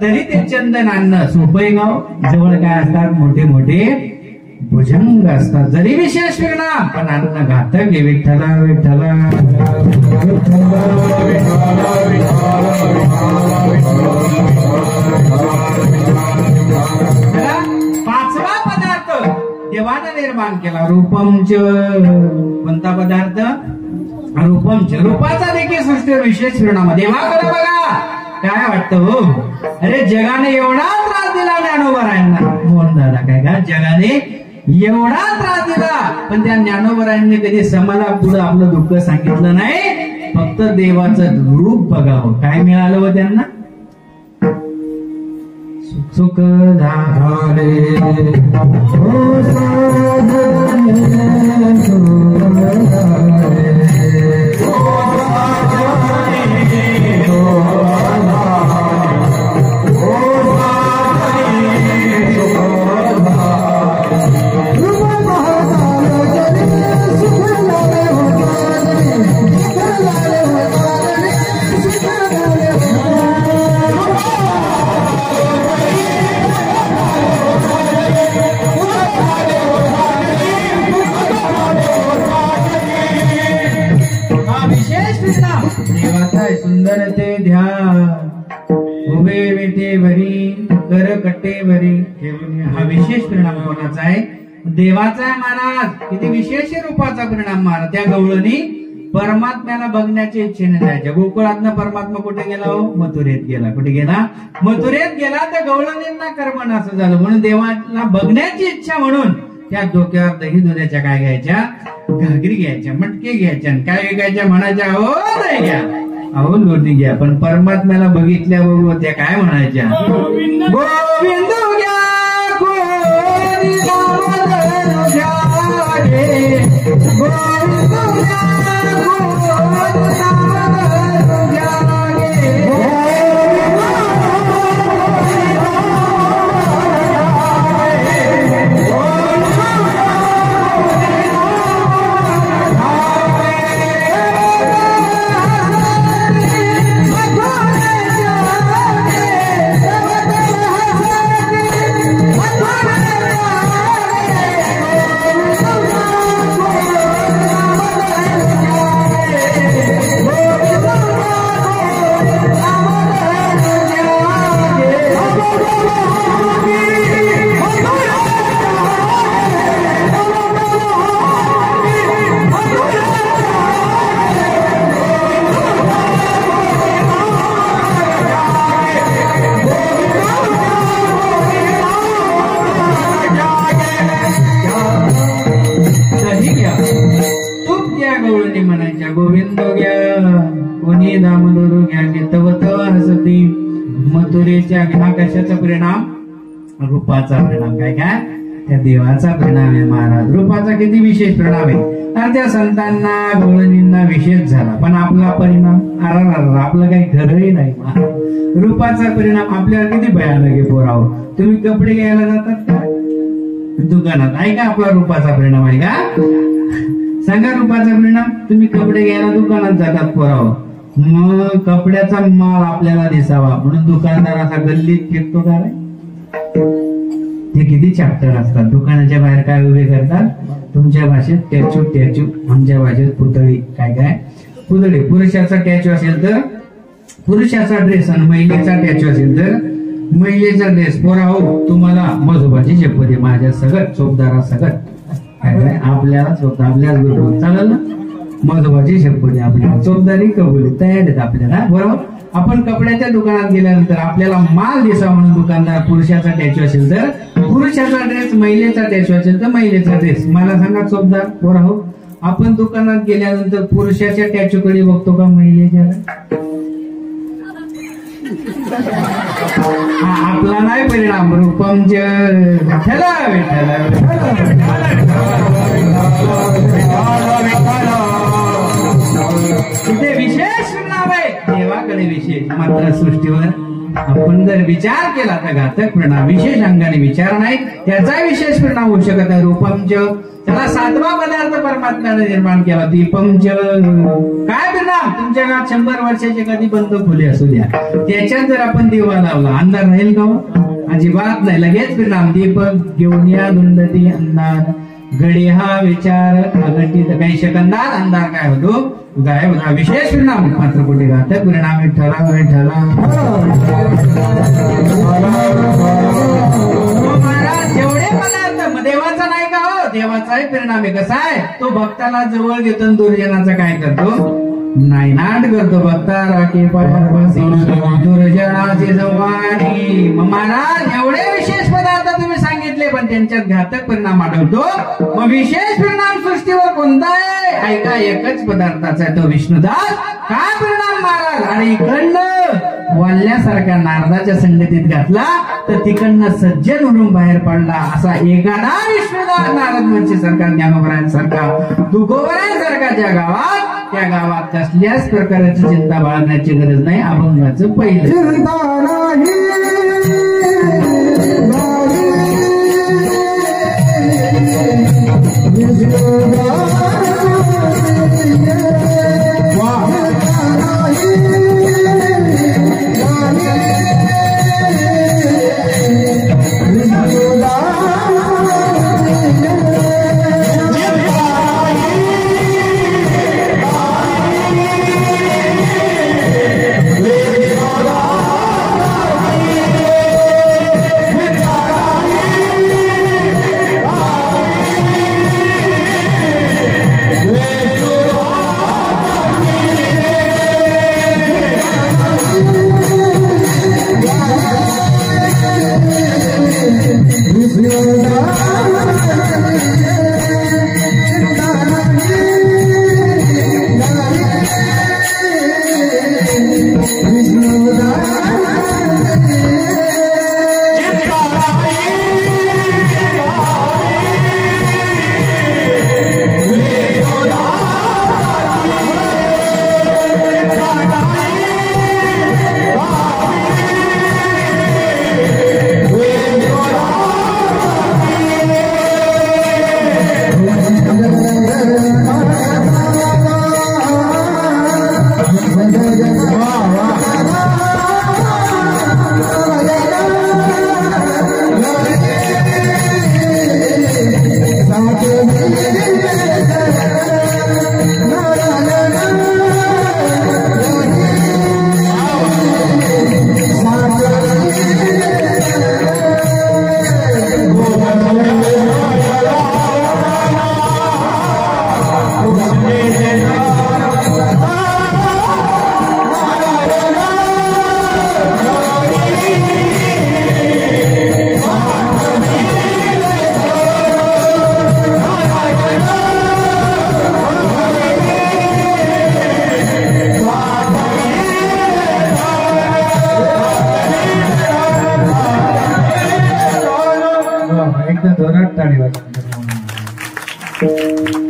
तरी ते चंदन आणणं सोपं गाव. जवळ काय असतात, मोठे मोठे भुजंग असतात. जरी विशेष वेगळा पण अन्न घातक आहे. विठ्ठला विठ्ठला पाचवा पदार्थ देवानं निर्माण केला, रूपमच. कोणता पदार्थ, रूपमच. रूपाचा देखील सृष्टीवर विशेष परिणाम. देवाकडे बघा काय वाटतं हो, अरे जगाने एवढा त्रास दिला ज्ञानोबरायांना. मोहन दादा काय का, जगाने एवढा त्रास दिला, पण त्या ज्ञानोबरायांनी कधी समाला पुढे आपलं दुःख सांगितलं नाही. फक्त देवाचं रूप बघावं. काय मिळालं हो त्यांना, सुख झाले सुंदर ते ध्यान उभे वेटे भरी कर कट्टे भरी. हा विशेष परिणाम कोणाचा आहे, देवाचा आहे महाराज. किती विशेष रूपाचा परिणाम महाराज. त्या गवळणी परमात्म्याला बघण्याची इच्छेने जायच्या. गोकुळातनं परमात्मा कुठे गेला हो, मथुरेत गेला. कुठे गेला, मथुरेत गेला. त्या गवळणींना कर्मण असं झालं, म्हणून देवाला बघण्याची इच्छा म्हणून त्या डोक्यावर दही दुधाच्या काय घ्यायच्या, घागरी घ्यायच्या, मटके घ्यायच्या, काय विकायच्या, म्हणायच्या हो नाही घ्या, अहो लोटी घ्या. पण परमात्म्याला बघितल्याबरोबर त्या काय म्हणायच्या, गोविंद घ्या, गोविंद घ्या कोणी दामोदर घ्या की तव तव हसती मथुरेच्या घ्या कशाचा परिणाम रूपाचा परिणाम काय काय त्या देवाचा परिणाम आहे महाराज रूपाचा किती विशेष परिणाम आहे तर त्या संतांना गवळणींना विशेष झाला पण आपला परिणाम आपलं काही घरही नाही महाराज रूपाचा परिणाम आपल्याला किती भयानक आहे पोराव तुम्ही कपडे घ्यायला जातात का दुकानात आहे का आपला रूपाचा परिणाम आहे का सांगा रूपाचा परिणाम तुम्ही कपडे घ्यायला दुकानात जातात पोराव मग कपड्याचा माल आपल्याला दिसावा म्हणून दुकानदार असा गल्लीत फिरतो का रे ते किती चॅप्टर असतात दुकानाच्या बाहेर काय उभे करतात तुमच्या भाषेत टॅचू टॅचू आमच्या भाषेत पुतळी काय काय पुतळी पुरुषाचा टॅचू असेल तर पुरुषाचा ड्रेस आणि महिलेचा टॅचू असेल तर महिलेचा ड्रेस पोराव तुम्हाला मजोबाची शपथ आहे माझ्या सगळं चोपदारा सगळं आपल्याला स्वतः आपल्याच बरोबर चालेल ना मजोबाची शपथ आहे आपल्याला चोपदारी कबुली तयार आहेत आपल्याला बरोबर आपण कपड्याच्या दुकानात गेल्यानंतर आपल्याला माल दिसा म्हणून दुकानदार पुरुषाचा टॅचू असेल तर पुरुषाचा ड्रेस महिलेचा टॅचू असेल तर महिलेचा ड्रेस मला सांगा चोपदार बरोबर आपण दुकानात गेल्यानंतर पुरुषाच्या टॅचू कडे बघतो का महिलेच्या आपला नाही परिणाम रूपम तिथे विशेष परिणाम आहे देवाकडे विशेष मात्र सृष्टीवर आपण जर विचार केला तर घातक परिणाम विशेष अंगाने विचार नाही त्याचा विशेष परिणाम होऊ शकत आहे रूपमच त्याला 7वा पदार्थ परमात्म्याने निर्माण केला दीपमच काय परिणाम तुमच्या घरात 100 वर्षाचे कधी बंद फुले असू द्या त्याच्यात जर आपण दिवा लावला अंधार राहील का अजिबात नाही लगेच परिणाम दीपक घेऊन या धुंदती अंधार गडी हा विचार अगटीत काही सेकंदात अंधार काय होतो गायब होता विशेष परिणाम मात्र कुठे घातक परिणाम ठरा महाराज जेवढे पदार्थ देवाचा नाही का हो देवाचाही परिणाम आहे कसा आहे तो भक्ताला जवळ घेतो दुर्जनाचा काय करतो नाही नाट करतो भक्ता राखी पायापासी दुर्जनाची जवानी महाराज एवढे विशेष पदार्थ तुम्ही सांगितले पण त्यांच्यात घातक परिणाम आढळतो मग विशेष परिणाम सृष्टीवर कोणता आहे ऐका एकच पदार्थाचा आहे तो विष्णुदास काय परिणाम महाराज आणि इकडनं वाल्यासारख्या नारदाच्या संगतीत घातला तर तिकडनं सज्जन म्हणून बाहेर पडला असा एखादा विष्णुदास नारद म्हणजे सरकार ज्ञानोबरायांसारखा तुकोबरायांसारखा ज्या गावात कसल्याच प्रकारची चिंता बाळगण्याची गरज नाही अभंगाचं पहिलं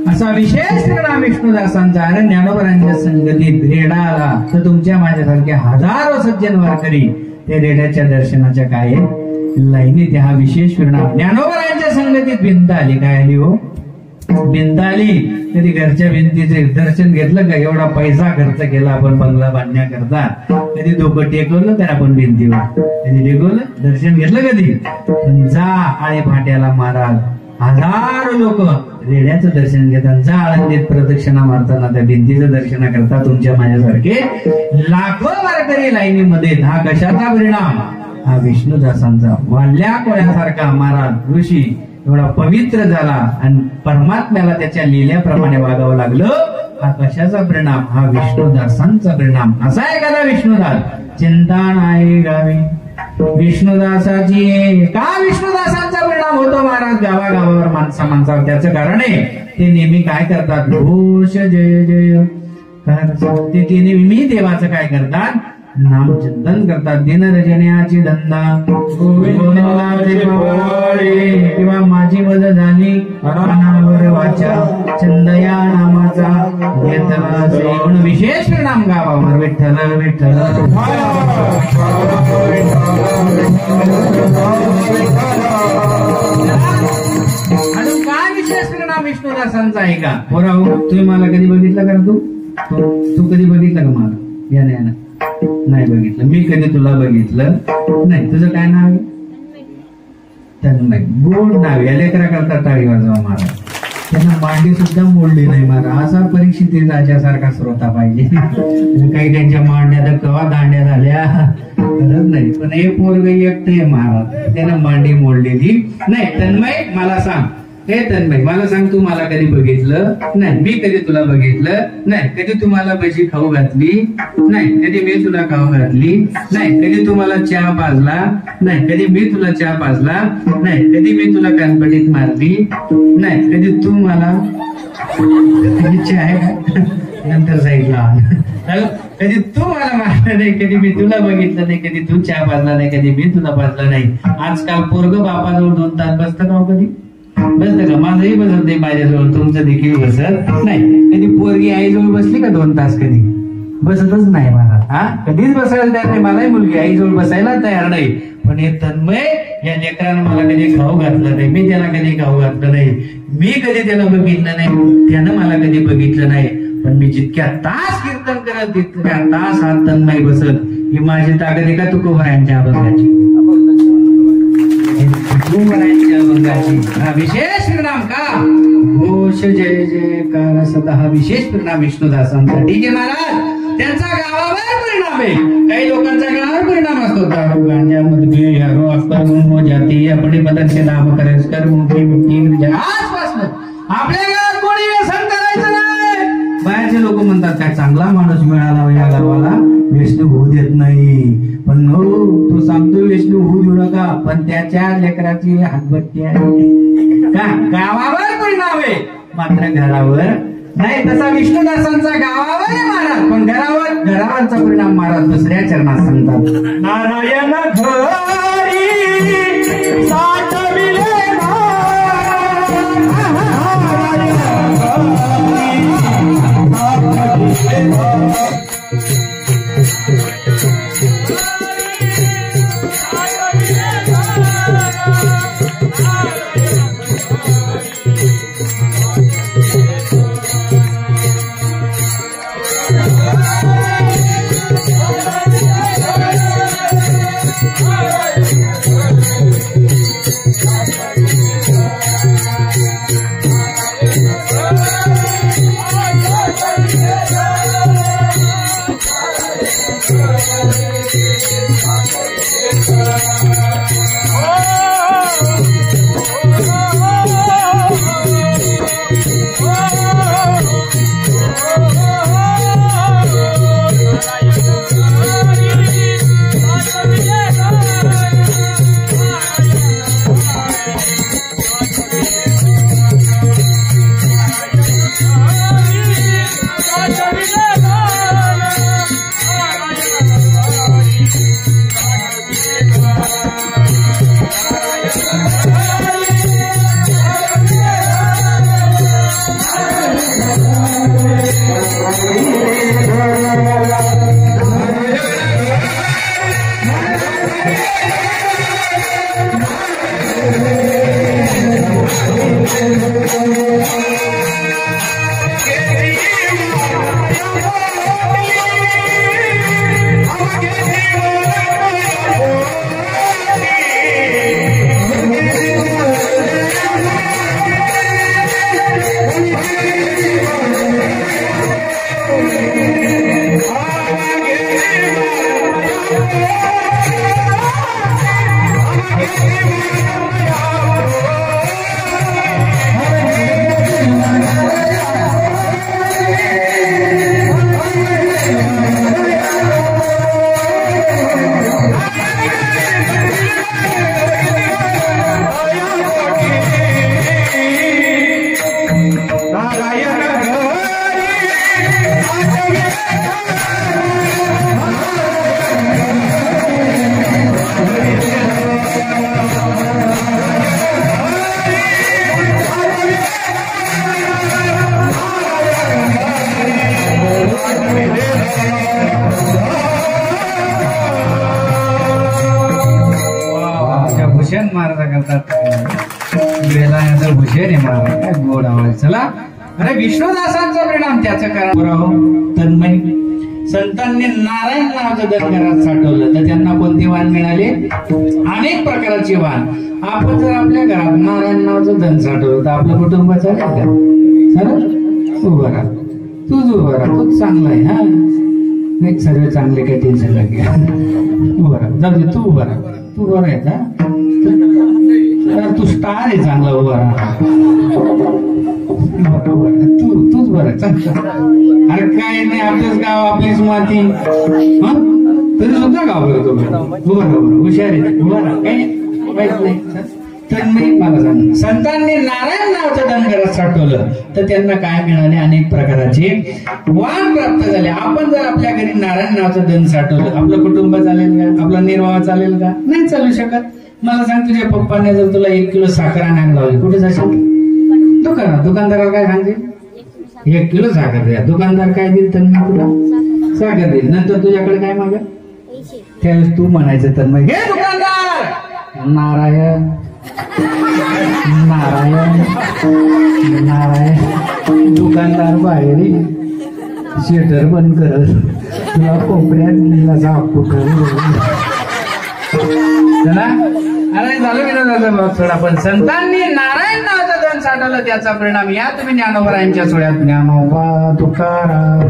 असा विशेष परिणाम विष्णुदासांचा आणि ज्ञानोबरांच्या संगतीत रेडा आला तर तुमच्या माझ्यासारखे हजारो सज्जन वारकरी ते रेड्याच्या दर्शनाच्या काय लाईनीत हा विशेष परिणाम. ज्ञानोबरांच्या संगतीत भिंत आली. काय आली हो? भिंत आली. कधी घरच्या भिंतीचे दर्शन घेतलं का? एवढा पैसा खर्च केला आपण बंगला बांधण्याकरता, कधी डोकं टेकवलं तर आपण भिंतीवर, कधी टेकवलं दर्शन घेतलं कधी? पण जा आळे फाट्याला महाराज हजारो लोक रेड्याचं दर्शन घेतात. जा आळंदीत प्रदक्षिणा मारताना त्या भिंतीचं दर्शन करता तुमच्या माझ्यासारखे लाखो वारकरी लाईनीमध्ये. हा कशाचा परिणाम? हा विष्णुदासांचा. वाल्या कोळ्यासारखा महाराज ऋषी एवढा पवित्र झाला आणि परमात्म्याला त्याच्या लिहिल्याप्रमाणे वागावं लागलं. हा कशाचा परिणाम? हा विष्णुदासांचा परिणाम. असा एखादा विष्णुदास चिंता नाही गावी विष्णुदासाची. का विष्णुदासांचा परिणाम होतो महाराज गावागावावर माणसावर? त्याचं कारण आहे ते नेहमी काय करतात? घोष जय जय ते नेहमी देवाचं काय करतात? नामचिंतन करतात. दिन रजण्याची धंदा गोविंदाचे पवाडे किंवा माझी मज झाली अनावर वाचा चंदया नामाचा घेतला म्हणून विशेष परिणाम गावावर. विठ्ठल विठ्ठल अजून काय विशेष परिणाम विष्णुदासांचा आहे का? पोराव तुम्ही मला कधी बघितलं का? तू कधी बघितलं का मला? या नाही बघितलं. मी कधी तुला बघितलं नाही. तुझं काय नाव आहे? तन्मय. गोड नाव. या लेकरा करता टाळी वाजवा महाराज. त्यांना मांडी सुद्धा मोडली नाही महाराज. असा परीक्षित राजासारखा श्रोता पाहिजे. काही त्यांच्या मांड्या तर कवा दांड्या झाल्या खरंच नाही. पण हे पोरग एकटे महाराज त्यानं मांडी मोडलेली नाही. तन्मय मला सांग, हे तन्मय मला सांग, तू मला कधी बघितलं नाही? मी कधी तुला बघितलं नाही. कधी तुम्हाला भजी खाऊ घातली नाही. कधी मी तुला खाऊ घातली नाही. कधी तुम्हाला चहा पाजला नाही. कधी मी तुला चहा पाजला नाही. कधी मी तुला कानपटीत मारली नाही. कधी तू मला इच्छा आहे का? नंतर साईडला कधी तू मला मारलं नाही. कधी मी तुला बघितलं नाही. कधी तू चहा पाजला नाही. कधी मी तुला पाजला नाही. आजकाल पोरग बापाजवळ 2 तास बसतं का? कधी बसतं का? माझंही बसत नाही माझ्याजवळ, तुमचं देखील बसत नाही. कधी पोरगी आईजवळ बसली का 2 तास? कधी बसतच नाही मला. हा कधीच बसायला तयार नाही. मलाही मुलगी आईजवळ बसायला तयार नाही. पण हे तन्मय या लेकरानं मला कधी खाऊ घातलं नाही. मी त्याला कधी खाऊ घातलं नाही. मी कधी त्याला बघितलं नाही. त्यानं मला कधी बघितलं नाही. पण मी जितक्या तास कीर्तन करत तितक्या तास हा तन्मय बसत. ही माझी ताकद आहे का तुकोबरायांच्या अभंगाची? हा विशेष परिणाम का? घोष जय जयकार सदा. हा विशेष परिणाम विष्णुदासांचा. ठीक आहे महाराज. त्यांचा गावावर परिणाम आहे. काही लोकांचा गावावर परिणाम असतो. दारू गांजा मद्य यारो अफर जाती अपने पदाचे नाम करायचं कर मुठी मुठी आजपासून आपल्या गावात कोणी व्यसन करायचं नाही. बाहेरचे लोक म्हणतात काय चांगला माणूस मिळाला या गावाला, व्यसन होऊ देत नाही. पण हो तू सांगतो व्यसन होऊ देऊ नका. पण त्याच्या लेकराची हातबत्ती आहे का? गावावर परिणाम आहे मात्र घरावर नाही. तसा विष्णुदासांचा गावावर आहे महाराज. पण घरावरचा परिणाम महाराज दुसऱ्या चरणात सांगतात. नारायण घरी साठविले महाराजा करतात वेळेला याचा हुशार आहे महाराज, काय गोड आवाज. चला अरे विष्णुदासांचा परिणाम त्याचं करा तन्मय. संतांनी नारायण नावाचं धन घरात साठवलं तर त्यांना कोणते वाण मिळाले? अनेक प्रकारचे वाण. आपण जर आपल्या घरात नारायण नावाचं धन साठवलं तर आपलं कुटुंब चालेल का? चालेल? उभं राहा, तूच उभं राहा, तूच चांगला आहे. हा नाही सर्व चांगले, काही टेन्शन लागेल. उभं राहा, जाऊ दे, तू उभं राहा, तू उभं राहायचा, तू स्टार आहे, चांगला उभा राहा. तूच बरं चांगलं. अरे काय नाही, आपलंच गाव, आपलीच माती, तरी सुद्धा गाव करतो. उभा राहा, हुशार आहे, उभा राहा, काही नाही. तर मी मला सांग, संतांनी नारायण नावाचं धन घरात साठवलं तर त्यांना काय मिळाले? अनेक प्रकारचे वाण प्राप्त झाले. आपण जर आपल्या घरी नारायण नावाचं धन साठवलं, आपलं कुटुंब चालेल का? आपला निर्वाह चालेल का? नाही चालू शकत. मला सांग, तुझ्या पप्पाने जर तुला 1 किलो साखर आणायला लावली, कुठे जाशील? दुकानात. दुकानदाराला काय सांगते? 1 किलो साखर द्या. दुकानदार काय देईल? त्यांना तुला साखर देईल. नंतर तुझ्याकडे काय माग? त्यावेळेस तू म्हणायचं तर मग, हे दुकानदार, नारायण नारायण नारायण. दुकानदार बाहेर शेटर बंद कर, तुला कोपऱ्यात जाऊ कर. चला अरे झालं विनोदाचा थोडा. पण संतांनी नारायण नावाचं धन साठवलं त्याचा परिणाम या तुम्ही ज्ञानोबरायांच्या सोहळ्यात. ज्ञानोबा तुकाराम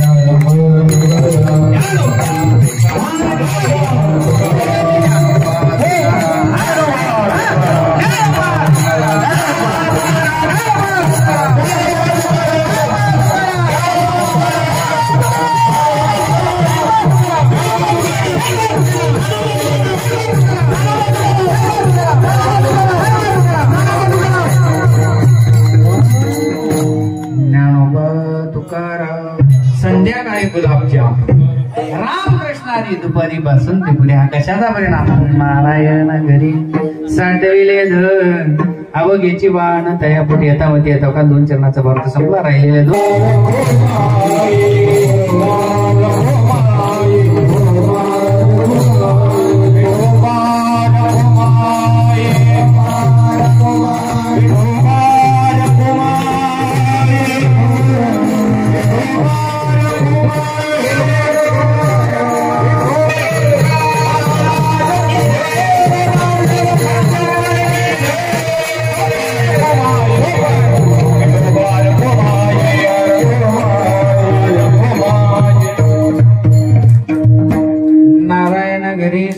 संध्याकाळी गुलाबजाम, रामकृष्णारी दुपारी बसून ते हा कशाचा परिणाम? नारायण घरी साठविले धन अवघेची वाण तयापुटी यथावती येतो का? 2 चरणाचा भारत संपला. राहिलेले 2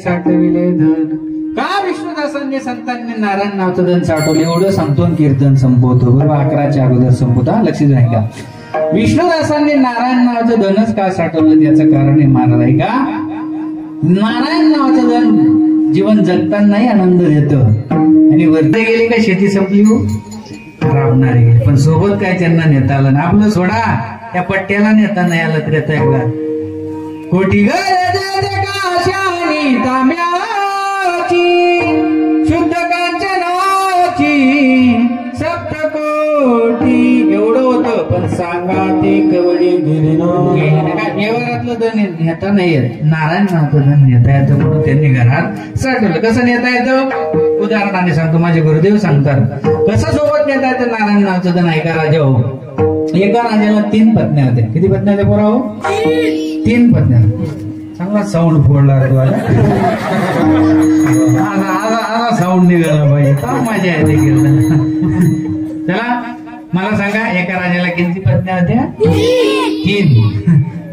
साठविले धन. का विष्णुदासांनी संतांनी नारायण नावाचं धन साठवलं? एवढं सांगतो कीर्तन संपवतो. बरोबर 11च्या अगोदर संपवता. लक्षात आहे का? विष्णुदासांनी नारायण नावाचं धनच का साठवलं त्याचं कारण आहे महाराज आहे का? नारायण नावाचं धन जीवन जगतानाही आनंद देतं आणि वरती गेली का शेती संपली हो राबणारी गेली. पण सोबत काय त्यांना नेता आलं ना? आपलं सोडा, त्या पट्ट्याला नेता नाही आलं तर येत आहे का? कोटी काशानी तांब्याची शुद्ध कांचनाची सप्तकोटी एवढं होतं. पण सांगा ते कवडी व्यवहारातलं धन नेता नाही येत, नारायण नावाचं धन नेता येतं म्हणून त्यांनी घरात साठवलं. कसं नेता येतं? उदाहरणाने सांगतो. माझे गुरुदेव सांगतात कसं सोबत नेता येतं नारायण नावाचं धन. ऐका राजा हो, एका राजाला 3 पत्न्या होत्या. किती पत्न्या होत्या पोरा हो? 3 पत्न्या. चांगला साऊंड फोडला साऊंड निघाला पाहिजे, मजा येते गेलं. चला मला सांगा, एका राजाला किती पत्न्या होत्या?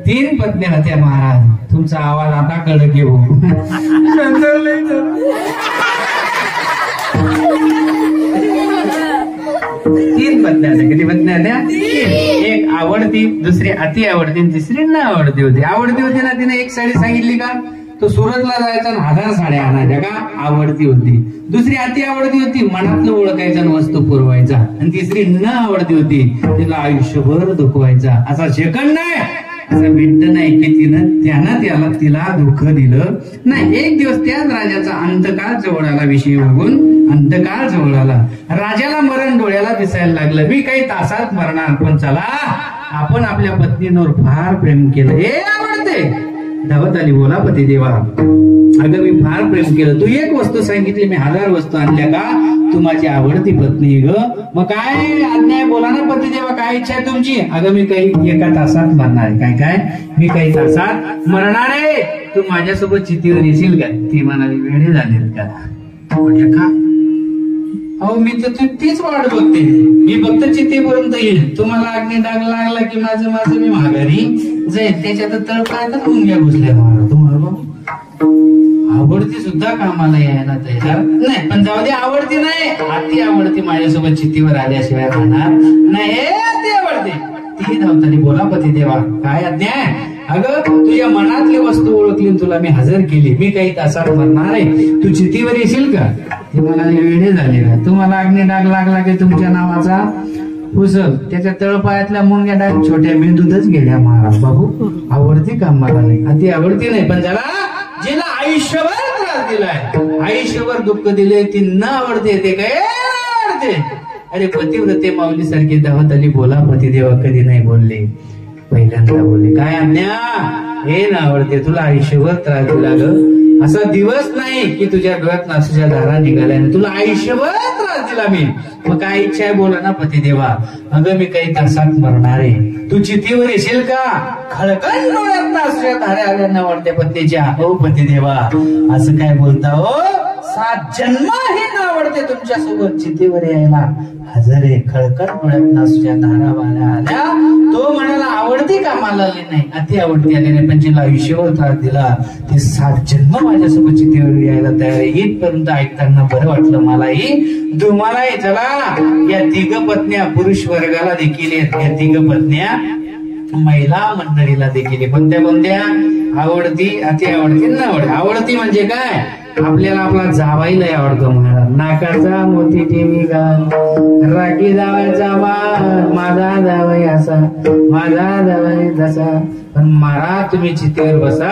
3 पत्न्या होत्या महाराज. तुमचा आवाज आता कडक येऊ. 3 पत्न्या होत्या. किती पत्न्या होत्या? 3. एक आवडती, दुसरी अति आवडती, तिसरी न आवडती होती. आवडती होती ना, तिने एक साडी सांगितली का तो सुरतला जायचा आणि 1000 साड्या आणायच्या का? आवडती होती. दुसरी अति आवडती होती, मनातलं ओळखायचा आणि वस्तू पुरवायचा. आणि तिसरी न आवडती होती, तिला आयुष्यभर दुखवायचा. असा सेकंड नाही, असं भेटत नाही की त्यानं तिला दुःख दिलं नाही. एक दिवस त्याच राजाचा अंतकाळ जवळ आला. विषय बघून अंतकाळ जवळ आला. राजाला मरण डोळ्याला दिसायला लागलं. मी काही तासात मरणार, पण चला आपण आपल्या पत्नीवर फार प्रेम केलं. हे आवडते. धावत आली बोला पती देवा. अगं मी फार प्रेम केलं, तू एक वस्तू सांगितली, मी 1000 वस्तू आणल्या का? तू माझी आवडती पत्नी ग. मग काय अन्याय बोला ना पती देवा, काय इच्छा आहे तुमची? अगं मी काही एका तासात मरणार आहे. काय काय मी काही तासात मरणार आहे, तू माझ्यासोबत चितीवर येशील का? ती म्हणाली वेळे झाले का? म्हणजे का? अहो मी तर तीच वाट बघते, मी फक्त चितेपर्यंत येईल, तुम्हाला अग्निडाग लागला की माझं माझं मी माघारी जाईल. त्याच्यात तळपायातच मुंग्या घुसल्या मला. तुम्हाला बघू आवडती सुद्धा कामाला यायला तयार नाही, पण जाऊ दे, आवडती नाही, अति आवडती माझ्यासोबत चितीवर आल्याशिवाय राहणार नाही. अति आवडते ती धावतानी बोला पती देवा काय अन्याय? अगं तुझ्या मनातली वस्तू ओळखली, तुला मी हजर केली, मी काही तासात मरणार आहे, तू चितीवर येशील का? ती म्हणाली वेळे झाले का? तुम्हाला अग्निडाग लागला की तुमच्या नावाचा पुसल, त्याच्या तळपायातल्या मुंग्या डाग छोट्या मेंदूतच गेल्या महाराज. बाबू आवडती का? मला नाही, अति आवडती नाही, पण ज्याला जिला आयुष्यभर त्रास दिलाय, आयुष्यभर दुःख दिले, ती न आवडते ते काय आवडते? अरे पतिव्रते माऊली सारखी धावत आली, बोला पती देवा, कधी नाही बोलले, पहिल्यांदा बोलले काय अन्या हे ना आवडते, तुला आयुष्यभर त्रास दिला ग. असा दिवस नाही की तुझ्या डोळ्यात नासूच्या धारा निघाल्या, तुला आयुष्यभर त्रास दिला मी. मग काय इच्छा आहे बोला ना पती देवा. अगं मी काही तासात मरणार आहे, तू चितीवर येशील का? खळखळ डोळ्यात नासूच्या धारा आल्या न वाटते पत्नीच्या. हो पती देवा असं काय बोलता हो? 7 जन्म हे आवडते तुमच्या सोबत चितीवर यायला हजर आहे. खळखळ डोळ्यात नासूच्या धारा वाल्या आल्या. तो म्हणाला आवडती कामाला आली नाही, अति आवडती आली नाही, पण जिला आयुष्यभर त्रास दिला ते 7 जन्म माझ्यासोबत चितीवर यायला तयार आहे. इथपर्यंत ऐकताना बरं वाटलं मलाही, तुम्हालाही. चला या 3 पत्न्या पुरुष वर्गाला देखील आहेत, या 3 पत्न्या महिला मंडळीला देखील. कोणत्या कोणत्या? आवडती, अति आवडती, न आवडती. आवडती म्हणजे काय? आपल्याला आपला जावाईला आवडतो महाराज. नाकाचा मोती टीव्ही घाल, राखी जावायचा बाळ, माझा जावाई असा, माझा जावाई तसा. पण मारा तुम्ही चितेवर बसा,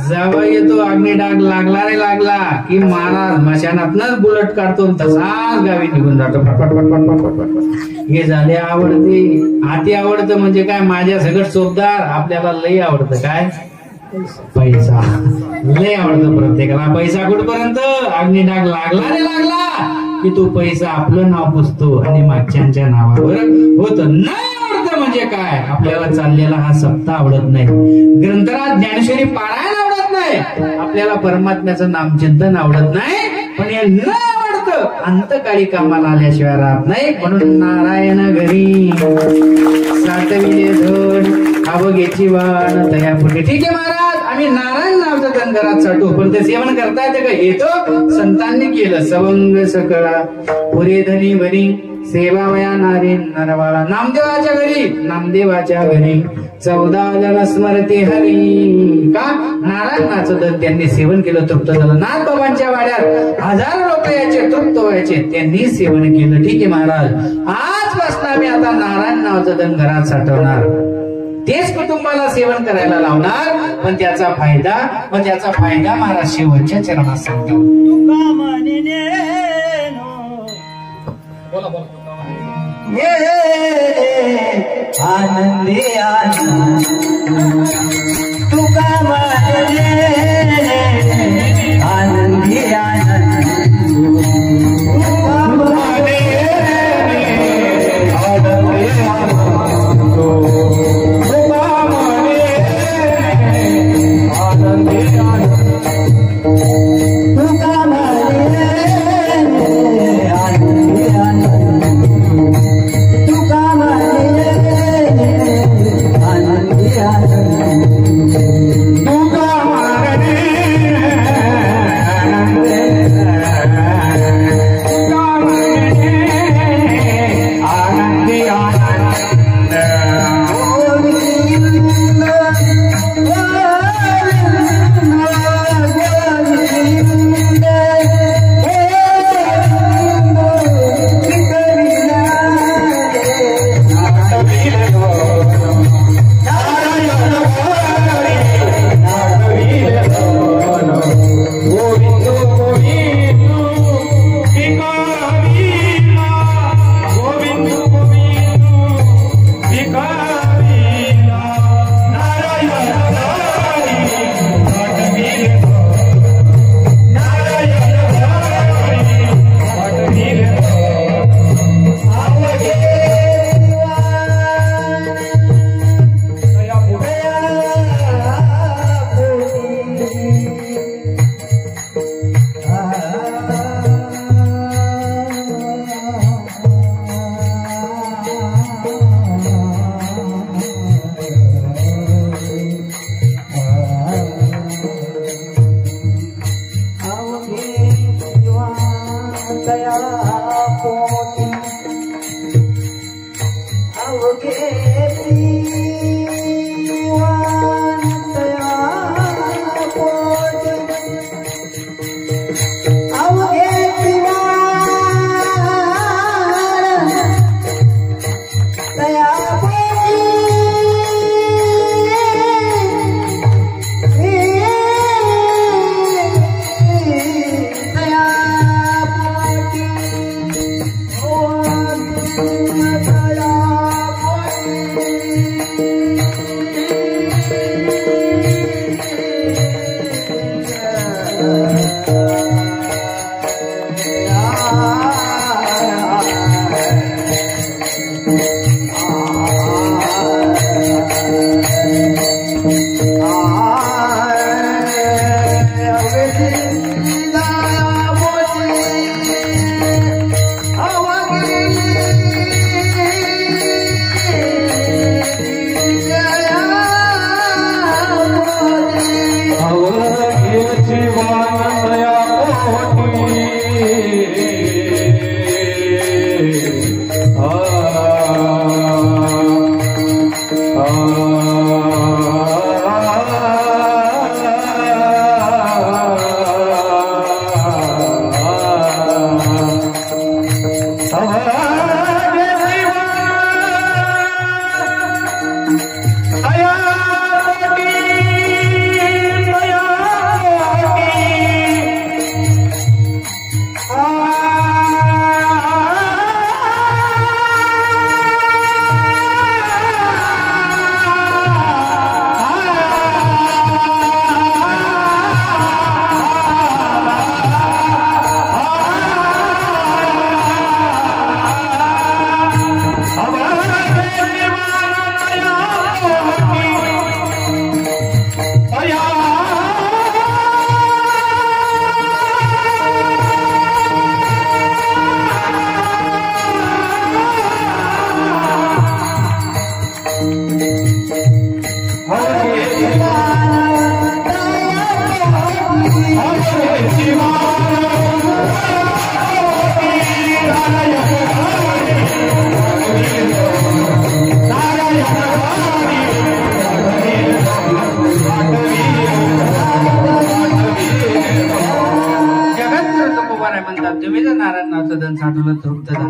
जावाई येतो, अग्निडाग लागला रे लागला की महाराज मशानातनच बुलट काढतो, तसाच गावी निघून जातो. फटफट. हे झाले आवडते. अति आवडतं म्हणजे काय? माझ्या सगळं चोपदार. आपल्याला लई आवडतं काय? पैसा लय आवडतो प्रत्येकाला. पैसा कुठपर्यंत? अग्निडाग लागला रे लागला की तो पैसा आपलं नाव पुसतो आणि मागच्यांच्या नावावर होत. नाही आवडतं म्हणजे काय? आपल्याला चाललेला हा सप्ताह आवडत नाही, ग्रंथराज ज्ञानेश्वरी पारायण आवडत नाही, आपल्याला परमात्म्याचं नामचिंतन आवडत नाही, पण हे न आवडतं अंतकाळी कामाला आल्याशिवाय राहत नाही. म्हणून नारायण घरी साठविले धड अवघेची वाण तया पुढे. ठीक आहे महाराज, आम्ही नारायण नावाचं धन घरात साठवू, पण ते सेवन करता येते का? येतो, संतांनी केलं. सवंग सकळा पुरे धनी भरी सेवा वया नारी नरवाळा. नामदेवाच्या घरी, नामदेवाच्या घरी 14 जण स्मरते हरी. का? नारायणाचं धन त्यांनी सेवन केलं, तृप्त झालं. नाथबाबांच्या वाड्यात हजारो लोक यायचे, तृप्त व्हायचे, त्यांनी सेवन केलं. ठीक आहे महाराज, आजपासून आम्ही आता नारायण नावाचं धन घरात साठवणार, तेच कुटुंबाला सेवन करायला लावणार. पण त्याचा फायदा महाराज शेवटच्या चरणात सांगतो. आनंदी आनंद तुका माने आनंदी आनंद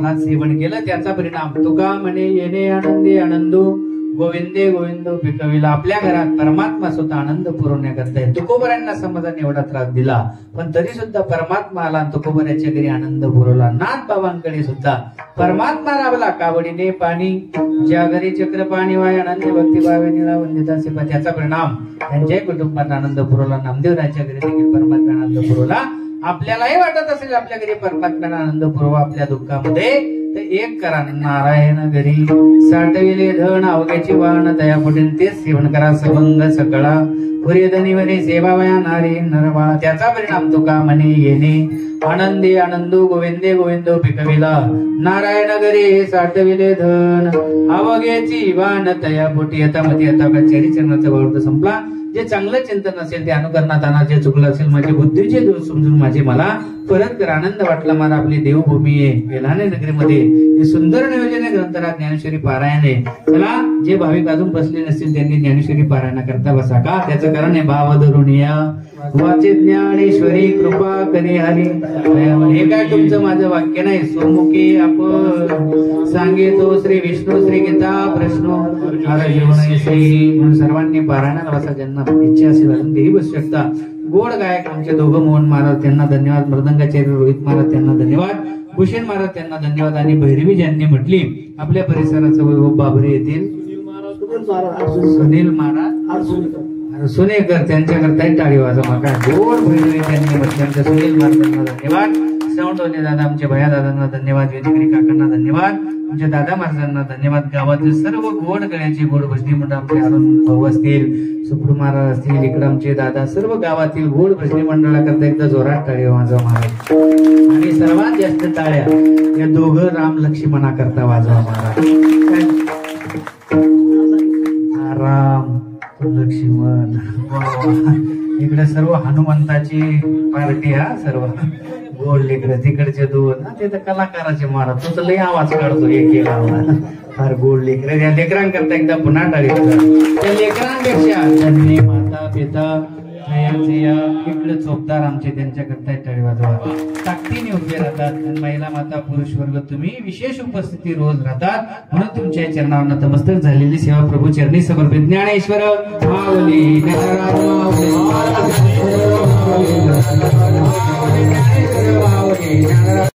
नामाला सेवन केलं त्याचा परिणाम तुका म्हणे येणे आनंदी आनंदो गोविंदे गोविंदो पिकविला. आपल्या घरात परमात्मा सुद्धा आनंद पुरवण्याकरता आहे. तुकोबरांना समाजाने एवढा त्रास दिला पण तरी सुद्धा परमात्मा आला तुकोबराच्या घरी आनंद पुरवला. नाथ बाबांकडे सुद्धा परमात्मा राबला. कावडीने पाणी ज्या घरी चक्र पाणी वाय आनंद भक्ती भावे निळा वंदिता सेवा त्याचा परिणाम त्यांच्याही कुटुंबात आनंद पुरवला. नामदेवराच्या घरी देखील परमात्मा आनंद पुरवला. आपल्यालाही वाटत असेल आपल्या घरी परमात्म्याला आनंद पुरवा आपल्या दुःखामध्ये तर एक करा नारायण घरी साठविले धन अवघ्याची वाहन दयापुढे तेच सेवन करा. सबंग सकळा पुरे धनिवरे सेवावया नारी नरबाळा त्याचा परिणाम तुका म्हणे येणे आनंदी आनंदो गोविंदे गोविंदो पिकविला. नारायण घरी साठविले धन अवघ्याची वाहन दयापुटी आता मध्ये आता चरिचरणाचा गौरव संपला. जे चांगलं चिंतन असेल ते अनुकरणात आणा. जे चुकलं असेल माझी बुद्धीचे दोष समजून माझे मला परत कर. आनंद वाटला मला आपली देवभूमी आहे वेल्हाणे नगरीमध्ये हे सुंदर नियोजन आहे ग्रंथराज ज्ञानेश्वरी पारायण आहे. चला जे भाविक अजून बसले नसतील त्यांनी ज्ञानेश्वरी पारायण करता बसा. का त्याचं कारण आहे भाव धरुणीय वाचे ज्ञानेश्वरी कृपा करी हरी. हे काय तुमचं माझं वाक्य नाही. सोमुखी आपण सांगे तो श्री विष्णू श्री गीता प्रश्न हर जीवन श्री म्हणून सर्वांनी पारायणाला बसा. ज्यांना इच्छा असेल अजून तेही बसू शकता. गोड गायक आमचे दोघं मोहन महाराज त्यांना धन्यवाद. मृदंगाचार्य रोहित महाराज त्यांना धन्यवाद. भूषण महाराज त्यांना धन्यवाद. आणि भैरवी ज्यांनी म्हटली आपल्या परिसराचं वैभव बाबरी येथील सुनील महाराज सुनेकर त्यांच्याकरता टाळी वाजवा. काय गोड भैरवी त्यांनी म्हटल्यानंतर सुनील महाराज त्यांना धन्यवाद. श्रवणटोले दादा आमचे भया दादांना धन्यवाद. वेदिकरी काकांना धन्यवाद. आमच्या दादा महाराजांना धन्यवाद. गावातील सर्व गोड गळ्याची गोड भजनी मंडळ आमचे अरुण भाऊ असतील सुप्रू महाराज असतील इकडे आमचे दादा सर्व गावातील गोड भजनी मंडळाकरता एकदा जोरात टाळी वाजवा महाराज. आणि सर्वात जास्त टाळ्या या दोघं राम लक्ष्मणा करता वाजवा महाराज. राम लक्ष्मण इकडे सर्व हनुमंताची पार्टी हा सर्व गोड लेकर तिकडचे दोन ते तर कलाकाराचे महाराज तो तर लय आवाज काढतो एक आवाज फार गोड लेकर. या लेकरांकरता एकदा पुन्हा टाळी त्या लेकरांपेक्षा त्यांनी माता पिता इकडे चोपदार आमचे त्यांच्याकरता टाळी वाजवा. ताकदीने उभे राहतात. महिला माता पुरुष वर्ग तुम्ही विशेष उपस्थिती रोज राहतात म्हणून तुमच्या चरणावर नतमस्तक झालेली सेवा प्रभू चरणी समर्पित. ज्ञानेश्वर माऊली माऊली